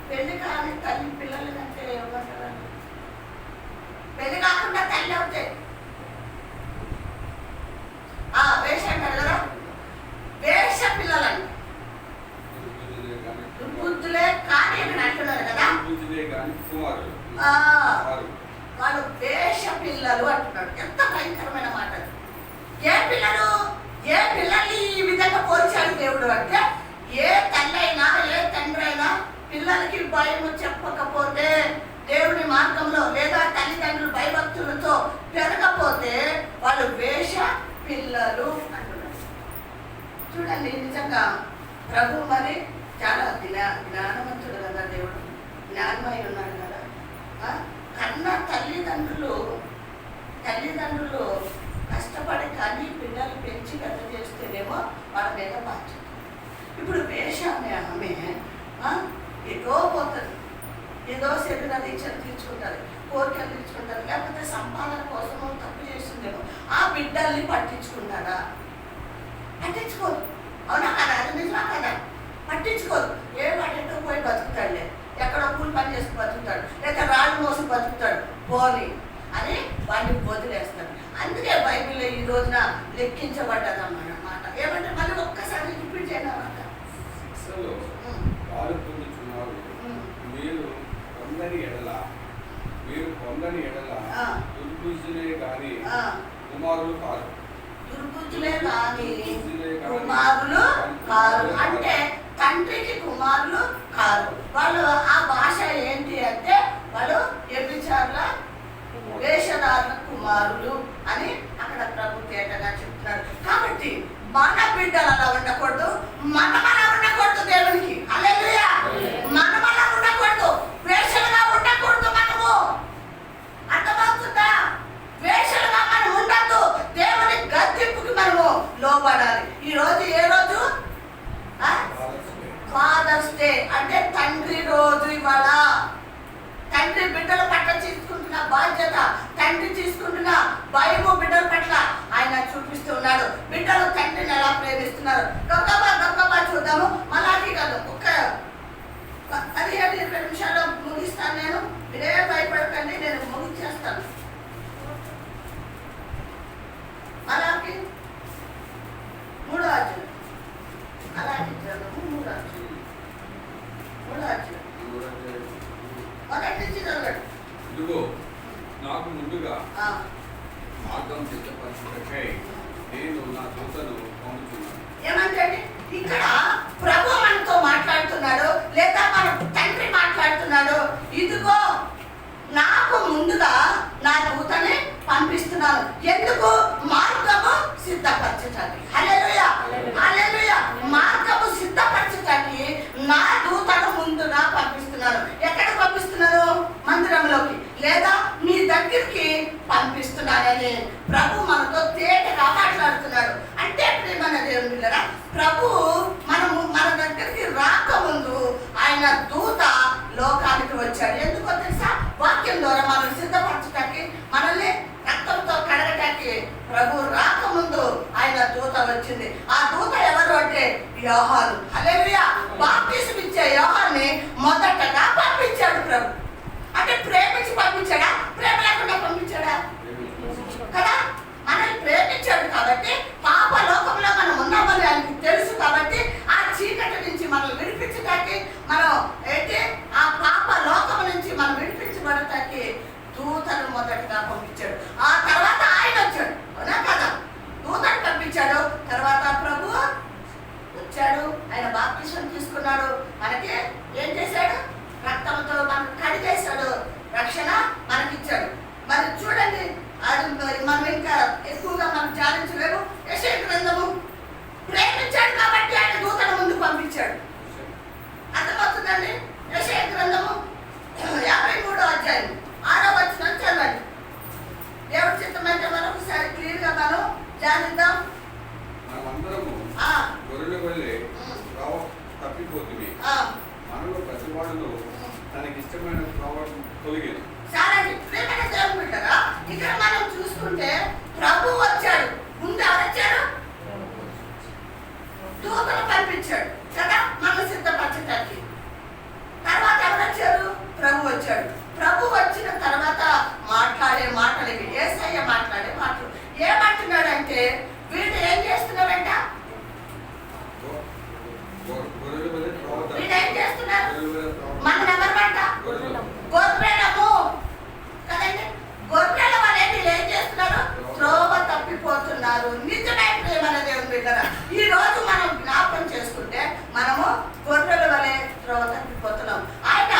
పెళ్లి కాని తల్లి పిల్లలు కంటే ఏమంటారు? పెళ్లి కాకుండా తల్లి అవుతాయి. వేష అంటారు కదా, వేష పిల్లలండి. దుర్బుద్ధులే కానీ ఇక్కడ అంటున్నారు కదా, వాళ్ళు వేష పిల్లలు అంటున్నాడు. ఎంత భయంకరమైన మాట! ఏ పిల్లలు, ఏ పిల్లల్ని ఈ విధంగా పోల్చాడు దేవుడు అంటే, ఏ తల్లి అయినా ఏ తండ్రి అయినా పిల్లలకి భయం చెప్పకపోతే, దేవుని మార్గంలో లేదా తల్లిదండ్రులు భయభక్తులతో పెరగకపోతే వాళ్ళు వేష పిల్లలు అంటున్నారు. చూడండి, నిజంగా ప్రభు మరి చాలా జ్ఞానవంతుడు కదా, దేవుడు జ్ఞానమై ఉన్నాడు కదా. కన్న తల్లిదండ్రులు కష్టపడి కానీ పిల్లలు పెంచి పెద్ద చేస్తేనేమో వాళ్ళ మీద బాధ్యత. ఇప్పుడు వేషాన్ని ఆమె ఏదో పోతుంది, ఏదో శరీర దీక్షలు తీర్చుకుంటారు, కోరికలు తీర్చుకుంటారు, లేకపోతే సంపాదన కోసమో తప్పు చేస్తుందేమో. ఆ బిడ్డల్ని పట్టించుకుంటారా? పట్టించుకోరు. అవునా కదా? అది నిజమా కదా? పట్టించుకోరు. ఏ వాటితో పోయి బతుకుతాడులే, ఎక్కడో కూలి పని చేసి బతుకుతాడు, లేదా రాళ్ళు మోసి బతుకుతాడు పోని అని వాడిని వదిలేస్తాడు. అందుకే బైబిల్లో ఈ రోజున లెక్కించబడ్డదన్నమాట. ఏమంటే మళ్ళీ ఒక్కసారి రిపీట్ చేయడం అన్నమాట. మీరు పొందని ఎడల దుర్బుద్ధులే కానీ కుమారులు కాదు. దుర్బుద్ధులే కానీ కుమారులు కారు అంటే తండ్రికి కుమారులు కారు. వాళ్ళు ఆ భాష ఏంటి అంటే వాళ్ళు వ్యభిచారుల వేషధారుల కుమారులు అని అక్కడ ప్రభు తేటగా చెప్తున్నాడు. కాబట్టి మన బిడ్డలు అలా ఉండకూడదు, మనం అలా ఉండకూడదు. దేవునికి హల్లెలూయా. మనం అలా ఉండకూడదు, వేషలుగా ఉండకూడదు. మనము అర్థమవుతుందా? వేషలుగా మనం ఉండద్దు. దేవుని గద్దింపుకి మనము లోబడాలి. ఈ రోజు ఏ రోజు? ఫాదర్స్ డే అంటే తండ్రి రోజు. ఇవాళ తండ్రి బిడ్డల పట్ల తీసుకుంటున్న బాధ్యత, తండ్రి తీసుకుంటున్న భయము బిడ్డల పట్ల ఆయన చూపిస్తూ ఉన్నాడు. బిడ్డలు తండ్రిని ఎలా ప్రేమిస్తున్నారు గొప్పగా చూద్దాము. మలాకి కాదు, ఒక్క 15-20 నిమిషాల్లో ముగిస్తాను. నేను మీరే భయపడకండి, నేను ముగించేస్తాను. మలాకి 3వ అధ్యాయం, అలాగే 3వ అధ్యాయం, మొదటి నుంచి చదవండి. ఇదిగో నాకు ముందుగా మార్గం సిద్ధపరచుటకై నేను నా దూతను పంపుతున్నాను. ఏమంటే ఇక్కడ ప్రభు మనతో మాట్లాడుతున్నాడు, లేదా మన తండ్రి మాట్లాడుతున్నాడు. ఇదిగో నాకు ముందుగా నా దూతని పంపిస్తున్నాను. ఎందుకు? మార్గము సిద్ధపరచటానికి. హల్లెలూయా, హల్లెలూయా. మార్గము సిద్ధపరచటానికి నా దూతను ముందుగా పంపిస్తున్నాను. ఎక్కడ పంపిస్తున్నాను? మందిరంలోకి లేదా మీ దగ్గరికి పంపిస్తున్నానని ప్రభు మనతో తేటగా మాట్లాడుతున్నాడు. అంటే ప్రియమైన దేవుని బిడ్డలారా, ప్రభు మన దగ్గరికి రాకముందు ఆయన దూత లోకానికి వచ్చాడు. ఎందుకో తెలుసా? వాక్యం ద్వారా మనల్ని సిద్ధపరచడానికి, మనల్ని రక్తంతో కడగటానికి ప్రభు రాకముందు ఆయన దూత వచ్చింది. ఆ దూత ఎవరు అంటే యోహాను. హల్లెలూయా. బాప్తిసం ఇచ్చే యోహాన్ని మొదటగా పంపించాడు ప్రభు. అంటే ప్రేమించి పంపించాడా? ప్రేమ లేకుండా పంపించాడా? కదా? మనల్ని ప్రేమించాడు కాబట్టి పాప లోకంలో మనం ఉన్నామని ఆయనకి తెలుసు కాబట్టి ఆ చీకటి నుంచి మనం విడిపించడానికి మనం ఏంటి ఆ పాప లోకం నుంచి మనం విడిపించబడటానికి దూతను మొదటగా పంపించాడు. ఆ తర్వాత ఆయన వచ్చాడు, అవునా కదా? దూతను పంపించాడు, తర్వాత ప్రభు వచ్చాడు, ఆయన బాప్తిసం తీసుకున్నాడు, మనకి ఏం చేశాడు? రక్తంతో మనకు కడిగేశాడు, రక్షణ మనకిచ్చాడు. మరి చూడండి, అది మనం ఇంకా ఎక్కువగా మనం ధ్యానించలేము. యెషయా గ్రంథము ప్రేమించాడు కాబట్టి ఆయన దూతను ముందు పంపించాడు. అర్థమవుతుందండి? యెషయా గ్రంథము 53వ అధ్యాయం 6వ వచనం చదవండి. దేవుడి చిత్తమైతే మరొకసారి క్లియర్గా మనం ధ్యానిద్దాం. మనమందరము గొర్రెల వలె త్రోవ తప్పిపోతుంది, మనలో ప్రతివాడును తనకిష్టమైన త్రోవ తొలగేది. చాలండి, ప్రేమైన దేవుని బిడ్డరా, ఇక్కడ మనం చూసుకుంటే ప్రభు వచ్చాడు. ముందు ఎవరు వచ్చారు? దూతలు పంపించాడు కదా మనం సిద్ధపరచడానికి. తర్వాత ఎవరు వచ్చారు? ప్రభు వచ్చాడు. ప్రభు వచ్చిన తర్వాత మాట్లాడే మాటలు ఇవి, యేసయ్య మాట్లాడే మాటలు. ఏమంటున్నాడంటే, వీడు ఏం చేస్తున్నాడంట? వీడు ఏం చేస్తున్నారు? మనం ఎవరమంట? గొర్రెలము కదండి. గొర్రెల వలె వీళ్ళు ఏం చేస్తున్నారు? త్రోవ తప్పిపోతున్నారు. నిజమే ప్రేమల దేవుని బిడ్డరా, ఈ రోజు మనం జ్ఞాపకం చేసుకుంటే మనము గొర్రెల వలె త్రోవ తప్పిపోతున్నాం. ఆయన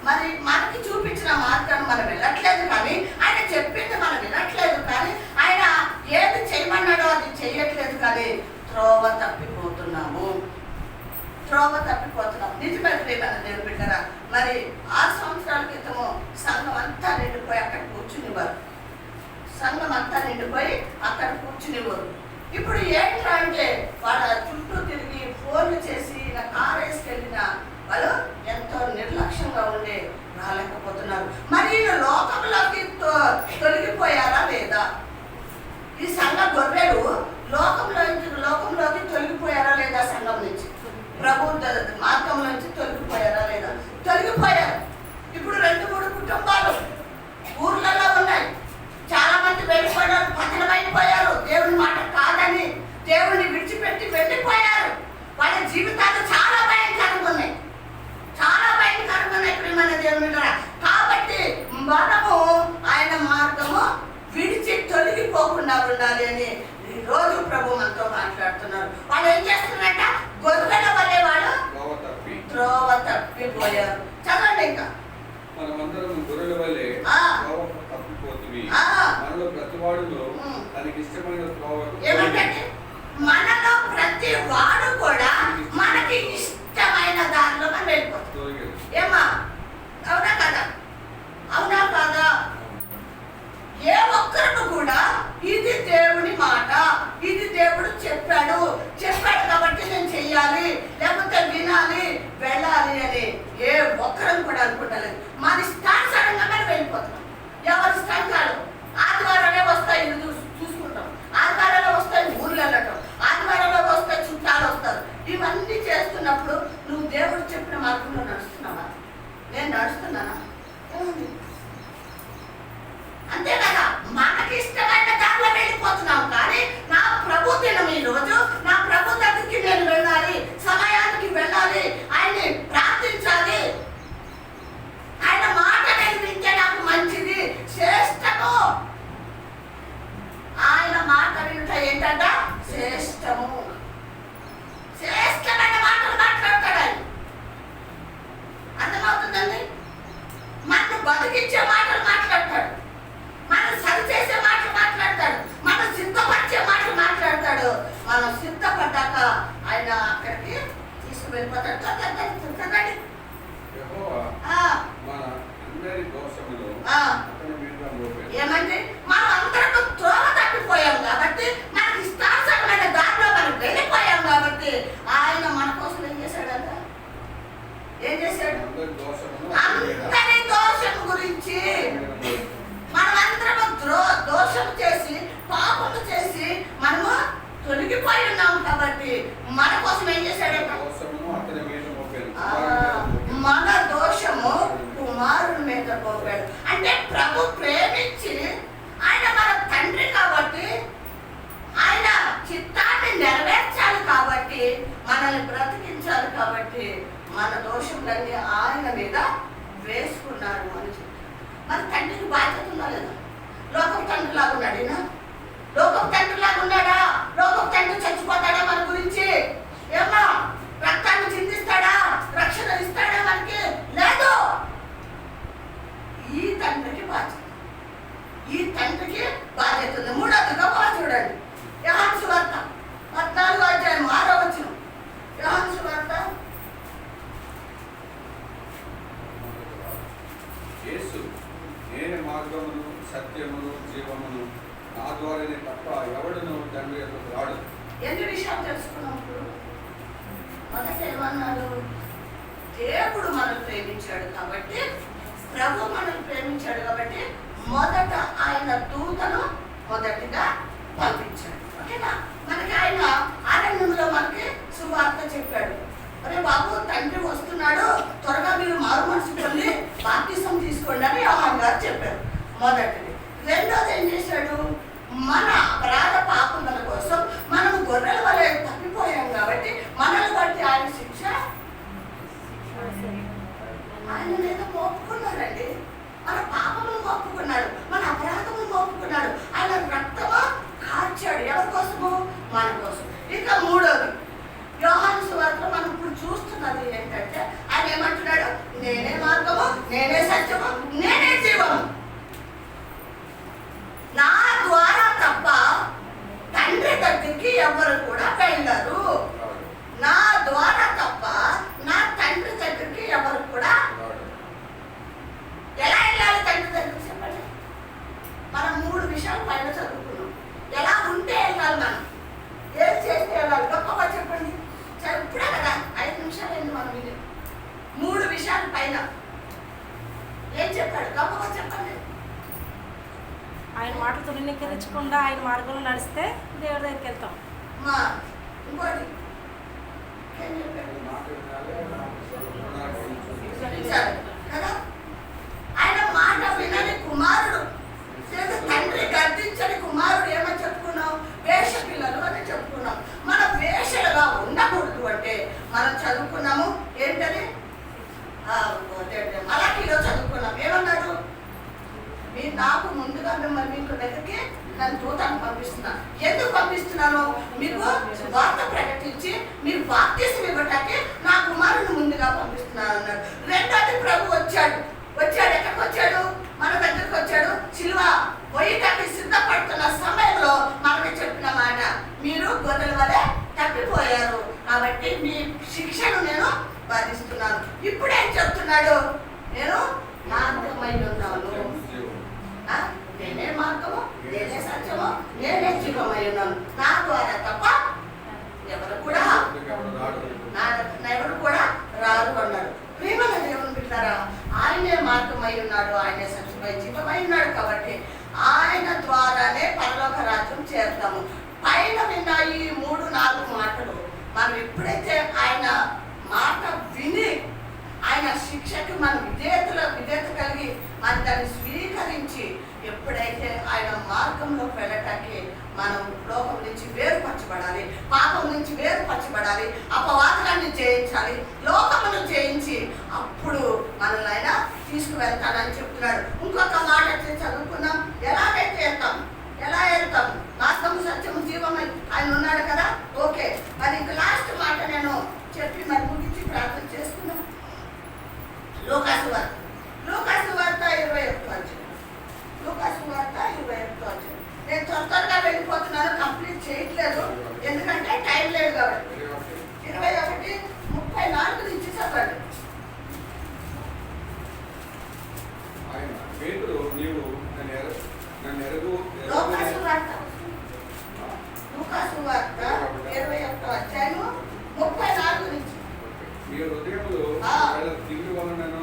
మరి మనకి చూపించిన మార్గాన్ని మనం వెళ్ళట్లేదు, కానీ ఆయన చెప్పింది మనం వినట్లేదు, కానీ ఆయన ఏది చేయమన్నాడో అది చెయ్యట్లేదు, కానీ త్రోవ తప్పిపోతున్నాము. నిజమే ప్రేమల దేవుని బిడ్డరా, మరి 6 సంవత్సరాల క్రితము సంఘం అంతా నిండిపోయి అక్కడ కూర్చునేవారు. సంఘం అంతా నిండిపోయి అక్కడ కూర్చునేవారు. ఇప్పుడు ఏంట్రా అంటే, వాళ్ళ చుట్టూ తిరిగి ఫోన్లు చేసి ఇలా కారు వేసుకెళ్ళిన వాళ్ళు ఎంతో నిర్లక్ష్యంగా ఉండి రాలేకపోతున్నారు. మరి వీళ్ళు లోకంలోకి తొలగిపోయారా లేదా? ఈ సంఘ గొర్రెలు లోకంలోకి తొలగిపోయారా లేదా? సంఘం నుంచి, ప్రభు మార్గంలో నుంచి తొలగిపోయారా లేదా? తొలగిపోయారు. ఇప్పుడు 2-3 కుటుంబాలు ఊర్లలో ఉన్నాయి. చాలా మంది వెళ్ళిపోయారు, పతనమైపోయారు. దేవుని మాట కాదని దేవుడిని విడిచిపెట్టి వెళ్ళిపోయారు. వాళ్ళ జీవితాలు చాలా భయంకరంగా ఉన్నాయి, చాలా భయంకరంగా ఉన్నాయి ప్రియమైన దేవుని బిడ్డరా. కాబట్టి మనము ఆయన మార్గము విడిచి తొలగిపోకుండా ఉండాలి అని ఈ రోజు ప్రభు మనతో మాట్లాడుతున్నారు. వాళ్ళు ఏం చేస్తున్నారంట? గొర్రెల వలె వాళ్ళు త్రోవ తప్పిపోయారు. చదవండి ఇంకా. మనమందరం గొర్రెల వలె త్రోవ తప్పిపోతుంది, మనలో ప్రతివాడును తనకిష్టమైన త్రోవ. ఏమంటే మనలో ప్రతి వాడు కూడా మనకి ఇష్టమైన దారిలో మనం వెళ్ళిపోతాం. ఏమా అవునా కదా? అవునా కాదా? ఏ ఒక్కరు కూడా ఇది దేవుని మాట, ఇది దేవుడు చెప్పాడు కాబట్టి నేను చెయ్యాలి, లేకపోతే వినాలి, వెళ్ళాలి అని ఏ ఒక్కరం కూడా అనుకుంటలేదు. మన ఇష్టానుసారంగా మనం వెళ్ళిపోతాం. ఎవరి ఇష్టం కాదు. ఆదివారాలే వస్తాయి, ఇల్లు చూసుకుంటాం. ఆదివారాలు వస్తాయి, ఊర్లు వెళ్ళటం. ఆదివారాలు వస్తాయి, చుట్టాలు వస్తారు. ఇవన్నీ చేస్తున్నప్పుడు నువ్వు దేవుడు చెప్పిన మార్గంలో నడుస్తున్నావా? నేను నడుస్తున్నానా? అంతే కదా, మనకి ఇష్టమైన దారిలో వెళ్ళిపోతున్నాం. కానీ నా ప్రభు దినం ఈ రోజు, నా ప్రభు దగ్గరికి నేను వెళ్ళాలి, సమయానికి వెళ్ళాలి, ఆయన్ని ప్రార్థించాలి, ఆయన మాట నేను వింటే నాకు మంచిది, శ్రేష్టము. ఆయన మాట వింట ఏంటంట? శ్రేష్టము. శ్రేష్టమైన మాటలు మాట్లాడతాడు ఆయన. అర్థమవుతుందండి? మనకు బతికించే మాటలు మాట్లాడతాడు, మనం సరిచేసే మాటలు మాట్లాడతాడు, మనం సిద్ధపరిచే మాటలు మాట్లాడతాడు. మనం సిద్ధపడ్డాక ఆయన అక్కడికి తీసుకువెళ్ళిపోతాడు. ఏమంటే మనం అందరం త్రోవ తప్పిపోయాం కాబట్టి, మనకి ఇష్టానుసారమైన దారిలో మనం వెళ్ళిపోయాం కాబట్టి ఆయన మన కోసం ఏం చేశాడంట? ఏం చేశాడు? అందరి దోషం గురించి మనమందరము దోషం చేసి, పాపము చేసి మనము తొలగిపోయి ఉన్నాం కాబట్టి మన కోసం ఏం చేశాడంట? మన దోషము కుమారుని మీద పోపాడు. అంటే ప్రభు ప్రేమించి ఆయన మన బ్రతికించాలి కాబట్టి మన దోషములన్నీ ఆయన మీద వేసుకున్నాడు అని చెప్పి మన తండ్రికి బాధ్యత ఉందా లేదా? లోకం తండ్రి లాగా ఉన్నాడు ఈయన? లోకం తండ్రి లాగా ఉన్నాడా? లోకం తండ్రి చచ్చిపోతాడా మన గురించి? ఏమా రక్తాన్ని చిందిస్తాడా? రక్షణ ఇస్తాడా మనకి? లేదు. ఈ తండ్రికి బాధ్యత, ఈ తండ్రికి బాధ్యత ఉంది. మూడోదిగా చూడండి, యోహాను సువార్త 14వ అధ్యాయం 6వ వచనం. యోహాను సువార్త యేసు, నేనే మార్గమును సత్యమును జీవమును, నా ద్వారానే తప్ప ఎవడును తండ్రి యొద్దకు రాడు. ఎన్ని విషయాలు తెలుసుకున్నాం ఇప్పుడు? మొదట ఏమన్నాడు? దేవుడు మనల్ని ప్రేమించాడు కాబట్టి, ప్రభు మనల్ని ప్రేమించాడు కాబట్టి మొదట ఆయన దూతను మొదటిగా పంపించాడు. ఓకేనా? మనకి ఆయన ఆరణ్యంలో మనకి సువార్త చెప్పాడు. అరే బాబు, తండ్రి వస్తున్నాడు, త్వరగా మీరు మారు మనసు పొంది బాప్తిసం తీసుకోండి అని యోహాను గారు చెప్పారు. మొదటిది. రెండోది ఏం చేశాడు? మన అపరాధ పాపముల కోసం మనం గొర్రెల వలె తప్పిపోయాం కాబట్టి మనల్ని బట్టి ఆయన శిక్ష ఆయన మీద మోపుకున్నాడండి. మన పాపములు మోపుకున్నాడు, మన అపరాధములు మోపుకున్నాడు. ఆయన రక్తము కార్చాడు. ఎవరి కోసము? మన కోసం. ఇక మూడోది, యోహాను సువార్తలో మనం ఇప్పుడు చూస్తున్నది ఏంటంటే ఆయన ఏమంటున్నాడు? నేనే మార్గము, నేనే సత్యము, నేనే జీవము. నా ద్వారా తప్ప తండ్రి దగ్గరికి ఎవరు కూడా వెళ్ళరు. నా ద్వారా తప్ప నా తండ్రి దగ్గరికి ఎవరు కూడా. ఎలా వెళ్ళాలి తండ్రి దగ్గరికి చెప్పండి? మనం 3 విషయాలు పైన చదువుకున్నాం. ఎలా ఉంటే వెళ్ళాలి, మనం ఏం చేస్తే వెళ్ళాలి? గొప్పగా చెప్పండి. ఇప్పుడే కదా 5 నిమిషాలు అయింది మనం ఇది. 3 విషయాల పైన ఏం చెప్పాడు? గొప్పగా చెప్పండి. ఆయన మాటలు తృణీకరించకుండా ఆయన మార్గంలో నడిస్తే దేవుడి దగ్గరికి వెళ్తాం. మా ఇంకోటి ఏం చెప్పాడు కదా? ఆయన మాట వినని కుమారుడు, తండ్రి గర్దించని కుమారుడు. ఏమని చెప్పుకున్నాం? వేష పిల్లలు అని చెప్పుకున్నాం. మన వేషలుగా ఉండకూడదు అంటే మనం చదువుకున్నాము ఏంటని? మలాఖీలో చదువుకున్నాం. ఏమన్నాడు? మీరు నాకు ముందుగా మిమ్మల్ని మీకు దగ్గరికి నన్ను దూతను పంపిస్తున్నాను. ఎందుకు పంపిస్తున్నాను? మీకు వార్త ప్రకటించి మీరు బాప్తిసం ఇవ్వటానికి నా కుమారుని ముందుగా పంపిస్తున్నాను అన్నాడు. రెండోది, ప్రభు వచ్చాడు. ఎక్కడికి వచ్చాడు? మన దగ్గరికి వచ్చాడు. సిలువ పోయేటానికి సిద్ధపడుతున్న సమయంలో మనకి చెప్పిన మాట, మీరు గొర్రెల వలె తప్పిపోయారు కాబట్టి మీ శిక్షను నేను భరిస్తున్నాను. ఇప్పుడేం చెప్తున్నాడు? నేను మార్గమై ఉన్నాను. నేనే మార్గము, నేనే సత్యము, నేనే జీవమై ఉన్నాను. నా ద్వారా తప్ప ఎవరు కూడా ఎవరు కూడా రారు అన్నాడు. ప్రేమల దేవుని బిడ్డలారా, ఆయనే మార్గమై ఉన్నాడు, ఆయనే సత్యమై జీవమై ఉన్నాడు కాబట్టి ఆయన ద్వారానే పరలోక రాజ్యం చేరుతాము. పైన విన్న ఈ 3-4 మాటలు మనం ఎప్పుడైతే ఆయన మాట విని ఆయన శిక్షకు మనం విధేయత కలిగి మనం దాన్ని స్వీకరించి ఎప్పుడైతే ఆయన మార్గంలోకి వెళ్ళటానికి మనం లోకం నుంచి వేరుపరచబడాలి, పాపం నుంచి వేరుపరచబడాలి, అపవాదాన్ని జయించాలి, లోకమును జయించి అప్పుడు మనల్ని ఆయన తీసుకువెళ్తానని చెప్తున్నాడు. ఇంకొక మాట చదువుకున్నాం. ఎలాగైతే ఎలా వెళ్తాం? మార్గము సత్యము జీవమై ఆయన ఉన్నాడు కదా. ఓకే, మరి ఇంక లాస్ట్ మాట నేను చెప్పి మరి ముగించి ప్రార్థన చేసుకున్నాం. లూకాసు వార్త 21వ అధ్యాయం. లూకాసు వార్త 21వ అధ్యాయం. నేను త్వరగా వెళ్ళిపోతున్నాను, కంప్లీట్ చేయట్లేదు ఎందుకంటే టైం లేదు కాబట్టి. 21:34 నుంచి చదవండి. లూకాసు వార్త 21వ అధ్యాయం 34 నుంచి. మీ హృదయంలో దిగులు వలనను,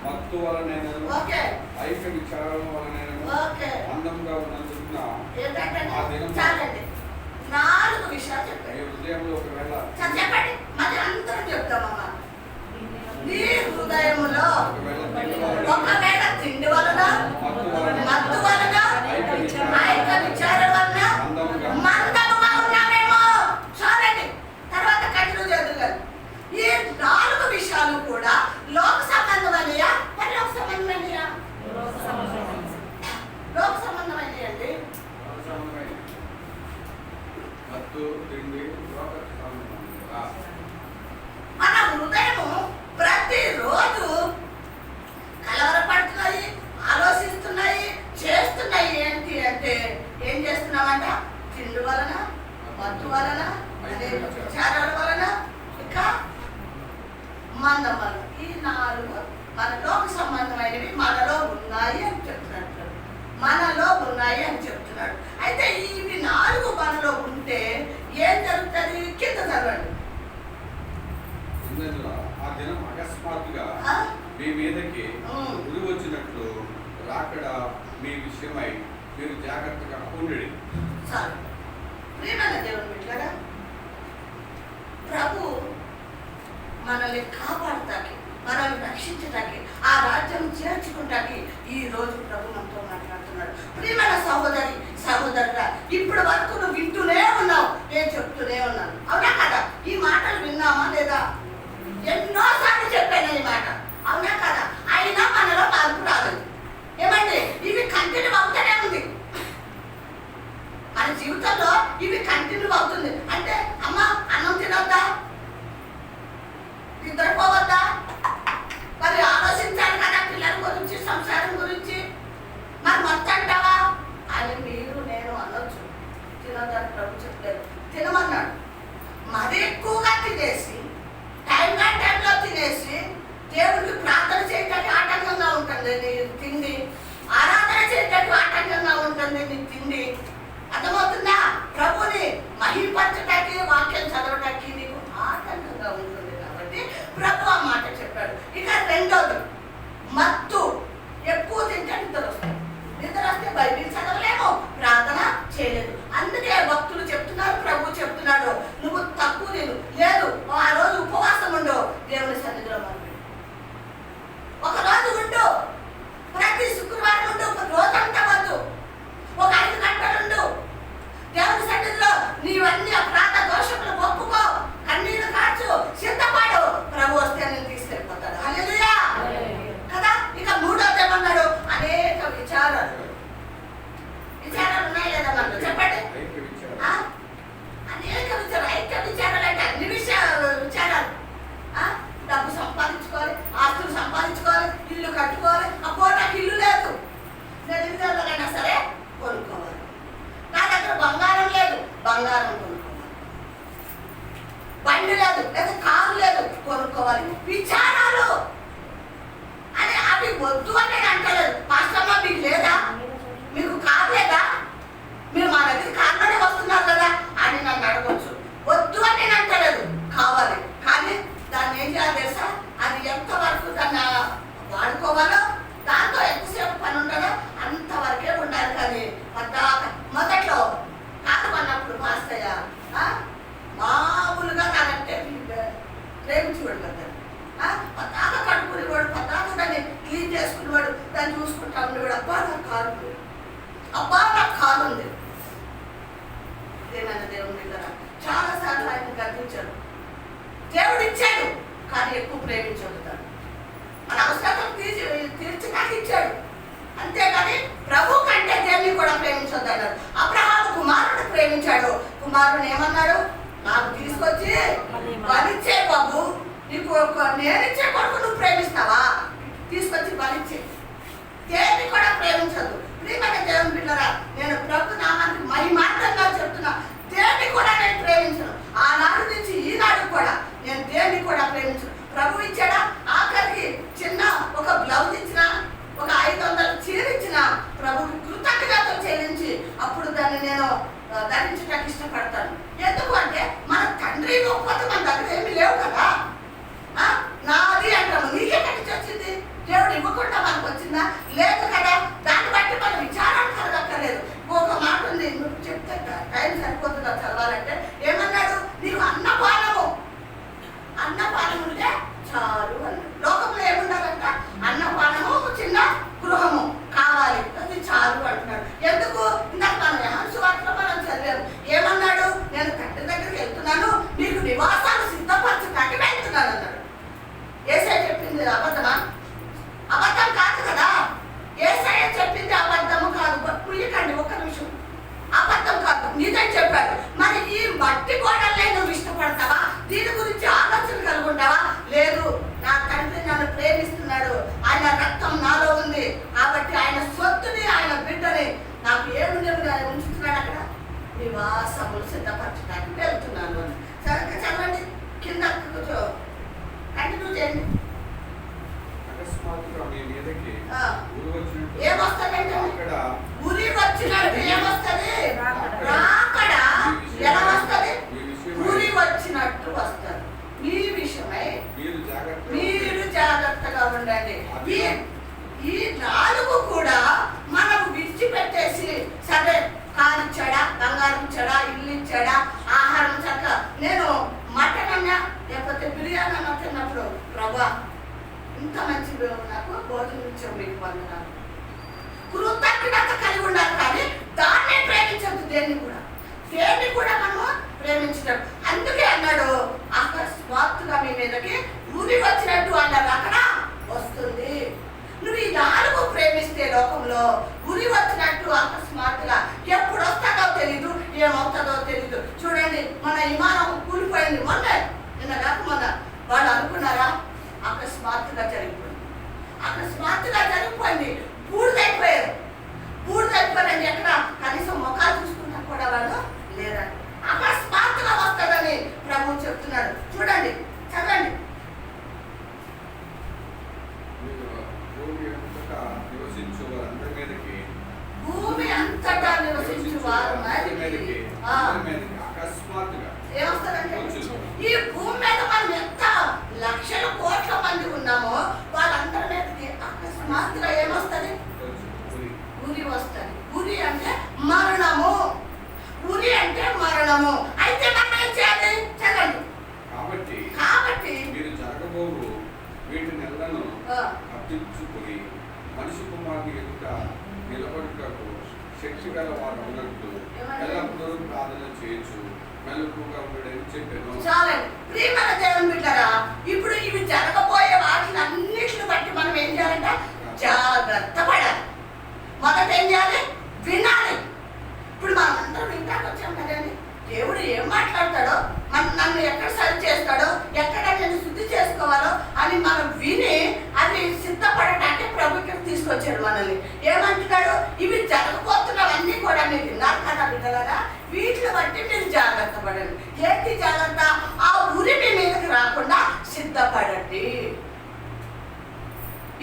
మత్తు వలనను, ఐక విచారం వలనను, అందంగా ఉన్నందున చాలండి. 4 విషయాలు చెప్పండి. మీ హృదయంలో ఒకవేళ చెప్పండి, మరి అందరం చెప్తామమ్మా. నీ హృదయంలో ఒకవేళ తిండి వలన, మత్తు వలన, ఐక విచారం వలన మందముగా ఉన్నామేమో. చాలండి. తర్వాత కఠిన ఎదురుగాలి వలన, అనేక విచారాల వలన, ఇంకా మందం వలన. ఈ 4 మనలోకి సంబంధమైనవి మనలో ఉన్నాయి అని చెప్తున్నాడు. మనలో ఉన్నాయి అని చెప్తున్నాడు. అయితే ఇవి 4 మనలో ఉంటే ఏం జరుగుతుంది? కింద చదవండి. ఆ దినం అకస్మాత్తుగా మీ మీదకి ఉరి వచ్చినట్లు రాకడ మీ విషయమై మీరు జాగ్రత్తగా ఉండేది. చాలు. ప్రియమైన దేవుని బిడ్డలారా, ప్రభు మనల్ని కాపాడటానికి, మనల్ని రక్షించటానికి, ఆ రాజ్యం చేర్చుకుంటానికి ఈ రోజు ప్రభు మనతో మాట్లాడుతున్నాడు. ప్రియమైన సహోదరి సహోదరుడా, ఇప్పుడు వరకు నువ్వు వింటూనే ఉన్నావు, నేను చెప్తూనే ఉన్నాను. అవునా కదా? ఈ మాటలు విన్నామా లేదా? ఎన్నోసార్లు చెప్పాను ఈ మాట. అవునా కదా? అయినా మనలో మార్పు రాలేదు. ఏమండి? ఇవి కంటిన్యూ అవుతూనే ఉంది. మన జీవితంలో ఇవి కంటిన్యూ అవుతుంది. అంటే అమ్మ అన్నం తినొద్దా? నిద్రపోవద్దా? మరి ఆలోచించాలి కదా పిల్లల గురించి, సంసారం గురించి. మరి మొత్తం అంటావా అని మీరు నేను అనొచ్చు. తినొద్దని ప్రభు చెప్పలేదు, తినమన్నాడు. మరీ ఎక్కువగా తినేసి టైంలో తినేసి దేవుడికి ప్రార్థన చేయడానికి ఆటంకంగా ఉంటుంది నీ తిండి, ఆరాధన చేయడానికి ఆటంకంగా ఉంటుంది నీ తిండి. అర్థమవుతుందా? ప్రభుని మహిమపరచడానికి, వాక్యం చదవడానికి నీకు ఆటంకంగా ఉంటుంది. కాబట్టి ప్రభు ఆ మాట చెప్పాడు. ఇక రెండోది, మత్తు. ఎక్కువ తింటే నిద్ర వస్తుంది. నిద్ర వస్తే బైబిల్ చదవలేము, ప్రార్థన చేయలేదు. అందుకే భక్తులు చెప్తున్నారు, ప్రభు చెప్తున్నాడు, నువ్వు తక్కువ తిను. లేదు, ఆ రోజు ఉపవాసం ఉండు, దేవుని సన్నిధిలో మనం ఒక రోజు ఉండు, ప్రతి శుక్రవారం ఉండు, ఒక రోజంతా వద్దు, ఒక 5 గంటలు ఉండు దేవుని సన్నిధిలో. నీవన్నీ అపరాధ దోషములు ఒప్పుకో, కన్నీరు కార్చు, సిద్ధపడు, ప్రభు వస్తే నేను తీసుకెళ్ళిపోతాడు. హల్లెలూయా కదా? ఇక మూడోది ఏమన్నాడు? అనేక విచారాలు ఉన్నాయి లేదా మనలో? చెప్పండి. అనేక విచారాలు. ఐక్య విచారాలు అంటే అన్ని విచారాలు. డబ్బు సంపాదించుకోవాలి, ఆస్తులు సంపాదించుకోవాలి, ఇల్లు కట్టుకోవాలి. అబ్బో నాకు ఇల్లు లేదు, నేను ఇల్లుకైనా సరే కొనుక్కోవాలి. నా దగ్గర బంగారం లేదు, బంగారం కొనుక్కోవాలి. బండి లేదు లేదా కారు లేదు, కొనుక్కోవాలి. విచారాలు అని అవి వద్దు అని నేను అంటలేదు. పాస్టర్లో మీకు లేదా? మీకు కారు లేదా? మీరు మా దగ్గర కారులోనే వస్తున్నారు కదా అని నన్ను అడగొచ్చు. వద్దు అని నేను అంటలేదు, కావాలి. కానీ దాన్ని ఏం చేయాలి తెలుసా? అది ఎంతవరకు దాన్ని వాడుకోవాలో, దాంతో ఎంతసేపు పని ఉంటుందో అంతవరకే ఉండాలి. కానీ మొదట్లో కాదు అన్నప్పుడు మాస్తయ్య మామూలుగా దానంటే ప్రేమించుకోడు కదా. పతాక కడుక్కునేవాడు, పతాక దాన్ని క్లీన్ చేసుకునేవాడు, దాన్ని చూసుకుంటా ఉండేవాడు. అబ్బా నాకు కారు ఉంది, అబ్బా నాకు కారు ఉంది. ఏమైనా దేవుని దగ్గర చాలాసార్లు ఆయన గర్వించాడు. దేవుడు ఇచ్చాడు కానీ ఎక్కువ ప్రేమించదు. మన అవసరం తీర్చడానికి ఇచ్చాడు, అంతేగాని ప్రభు కంటే దేవుని కూడా ప్రేమించొద్దు అన్నాడు. అబ్రహాము కుమారుడు ప్రేమించాడు. కుమారుడు ఏమన్నాడు? నాకు తీసుకొచ్చి బలిచ్చే బాబు, నీకు నేనిచ్చే కొడుకు నువ్వు ప్రేమిస్తావా? తీసుకొచ్చి బలిచ్చే. దేవుని కూడా ప్రేమించదు. ప్రియమైన దేవుని బిడ్డలారా, నేను ప్రభు నామానికి మహిమార్థంగా చెప్తున్నా, దేవుని కూడా నేను ప్రేమించను. ఆనాడు నుంచి ఈనాడు కూడా నేను దేవుని కూడా ప్రేమించను. ప్రభు ఇచ్చాడా? ఆఖరికి చిన్న ఒక బ్లౌజ్ ఇచ్చిన, ఒక 500 చీర ఇచ్చిన ప్రభుకి కృతజ్ఞతలు చెల్లించి అప్పుడు దాన్ని నేను ధరించడానికి ఇష్టపడతాను. ఎందుకు అంటే మన తండ్రి గొప్పది మన దగ్గర ఏమీ లేవు కదా. నాది అంటాము, నీకెక్కడి నుంచి వచ్చింది? దేవుడు ఇవ్వకుండా మనకు వచ్చిందా? లేదు కదా. దాన్ని బట్టి మనం విచారాలు కలగక్కర్లేదు. ఒక మాట ఉంది, నువ్వు చెప్తే టైం సరిపోతుందా చదవాలంటే. ఏమన్నాడు? నీకు అన్నపానము ఉంటే చాలు అన్నాడు. లోకంలో ఏముండాలంట? అన్నపానము, చిన్న గృహము కావాలి, అది చాలు అంటున్నాడు. ఎందుకు? ఇందాక మనం యోహాను సువార్తలో మనం చదివాము. ఏమన్నాడు? నేను తండ్రి దగ్గరికి వెళ్తున్నాను, నీకు నివాసాలు సిద్ధపరచడానికి వెళ్తున్నాను అన్నాడు. యేసయ్య చెప్పింది అబద్ధమా? అబద్ధం కాదు కదా. యేసయ్య చెప్పింది అబద్ధము కాదు. పుయ్యకండి ఒక్క నిమిషం. అబద్ధం కాదు, నిజం చెప్పాడు. మరి ఈ మట్టి గోడలే నువ్వు ఇష్టపడతావా? దీని గురించి ఆలోచన కలుగుంటావా? లేదు, నా తండ్రి నన్ను ప్రేమిస్తున్నాడు, ఆయన రక్తం నాలో ఉంది కాబట్టి ఆయన సొత్తుని, ఆయన బిడ్డని నాకు ఏమి ఉంచుతున్నాడు అక్కడ? నివాసములు సిద్ధపరచడానికి ఉండండి. ఈ 4 కూడా మనం విడిచిపెట్టేసి, సరే కానిచ్చాడా, బంగారం ఇచ్చాడా, ఇల్లు ఇచ్చాడా, ఆహారం చక్క, నేను మటన్ అన్నా లేకపోతే బిర్యానీ అన్నా తిన్నప్పుడు ప్రభా ఇంత మంచి నాకు భోజనం ఇచ్చావు, మీకు వందనాలు, కృతజ్ఞత కలిగి ఉండాలి. కానీ దాన్నే ప్రేమించద్దు, దేన్ని కూడా మనము ప్రేమించడం. అందుకే అన్నాడు అకస్మాత్తుగా మీ మీదకి ఉరి వచ్చినట్టు అన్నారు, అక్కడ వస్తుంది. నువ్వు ఈ 4 ప్రేమిస్తే లోకంలో ఉరి వచ్చినట్టు అకస్మాత్తుగా ఎప్పుడు వస్తుందో తెలీదు, ఏమవుతుందో తెలీదు. చూడండి, మన విమానం కూలిపోయింది నిన్న వాళ్ళు అనుకున్నారా? అకస్మాత్తుగా జరిగిపోయింది. బూడిదైపోయారండి. ఎక్కడ కనీసం ముఖాలు చూసుకున్నా కూడా వాళ్ళు లేరండి. అకస్మాత్తుగా వస్తుందని ప్రభు చెప్తున్నాడు. చూడండి, చదవండి. భూమి అంతటా నివసించు వారు ఏమొస్తారంటే, ఈ భూమి మీద మనం ఎంత లక్షల కోట్ల మంది ఉన్నామో వాళ్ళందరి మీదకి అకస్మాత్తుగా ఏమొస్తుంది? ఉరి వస్తుంది. ఉరి అంటే మరణము. అయితే మనం ఏం చేయాలి? చదవండి. కాబట్టి మీరు జరగబోవు వీటి నెలను అర్థించుకుని మనిషి కుమారుని ఎదుట నిలబడుటకు శక్తి గల వారు ఉన్నట్టు ఎల్లప్పుడూ ప్రార్థన చేయొచ్చు, మెలకుగా ఉండడని చెప్పాను. చాలండి. ప్రియమైన దేవుని బిడ్డలారా, ఇప్పుడు ఇవి జరగబోయే వాటిని అన్నిటిని బట్టి మనం ఏం చేయాలంటే జాగ్రత్త పడాలి. మొదట ఏం చేయాలి? వినాలి. ఇప్పుడు మనం అందరం వింటానికి వచ్చాం కదండి. దేవుడు ఏం మాట్లాడతాడో, నన్ను ఎక్కడ సరి చేస్తాడో, ఎక్కడ నేను శుద్ధి చేసుకోవాలో అని మనం విని అది సిద్ధపడటానికి ప్రభు ఇక్కడ తీసుకొచ్చాడు మనల్ని. ఏమంటున్నాడు? ఇవి జరగబోతున్నవన్నీ కూడా మీరు విన్నారు కదా బిడ్డలారా, వీటిని బట్టి మీరు జాగ్రత్త పడండి. ఏంటి జాగ్రత్త? ఆ ఉరి మీ మీదకి రాకుండా సిద్ధపడండి.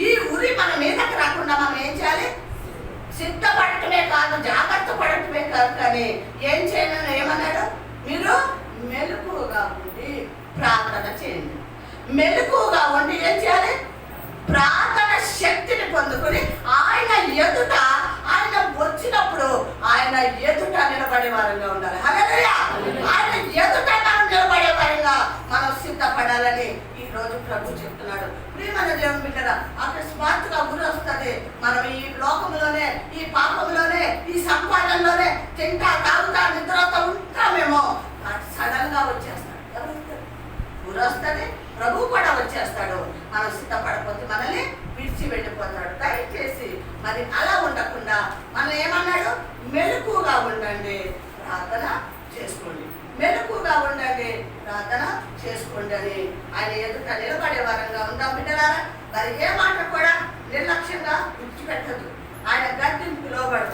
ఈ ఉరి మన మీదకి రాకుండా మనం ఏం చేయాలి? సిద్ధపడటమే కాదు, జాగ్రత్త పడటమే కాదు, కానీ ఏం చేయను ఏమన్నాడు? మీరు మెలకువగా ఉండి ప్రార్థన చేయండి. మెలకువగా ఉండి ఏం చేయాలి? ప్రార్థన శక్తిని పొందుకొని ఆయన వచ్చినప్పుడు ఆయన ఎదుట నిలబడే వారంగా ఉండాలి. హల్లెలూయా! ఆయన ఎదుట మనం నిలబడే వారంగా మనం సిద్ధపడాలని ఈ రోజు ప్రభు చెప్తున్నాడు. ప్రియమైన దేవుని బిడ్డలారా, అకస్మాత్తుగా గురి వస్తుంది. మనం ఈ లోకంలోనే, ఈ పాపంలోనే, ఈ సంపాదనలోనే తింటా తాగుతా నిద్రతో ఉంటామేమో, సడన్ గా వచ్చేస్తాడు. ఎవరు గురి వస్తుంది, ప్రభు కూడా వచ్చేస్తాడు. మనం సిద్ధపడకపోతే మనల్ని విడిచి వెళ్ళిపోతాడు. దయచేసి మరి అలా ఉండకుండా మనం ఏమన్నాడు? మెలకుగా ఉండండి, ప్రార్థన చేసుకోండి. మెలకుగా ఉండండి, ప్రార్థన చేసుకోండి అని ఆయన ఎదుట నిలబడే వారంగా ఉందాం బిడ్డలారా. మరి ఏ మాట కూడా నిర్లక్ష్యంగా విడిచిపెట్టదు. ఆయన గద్దింపు లోబడి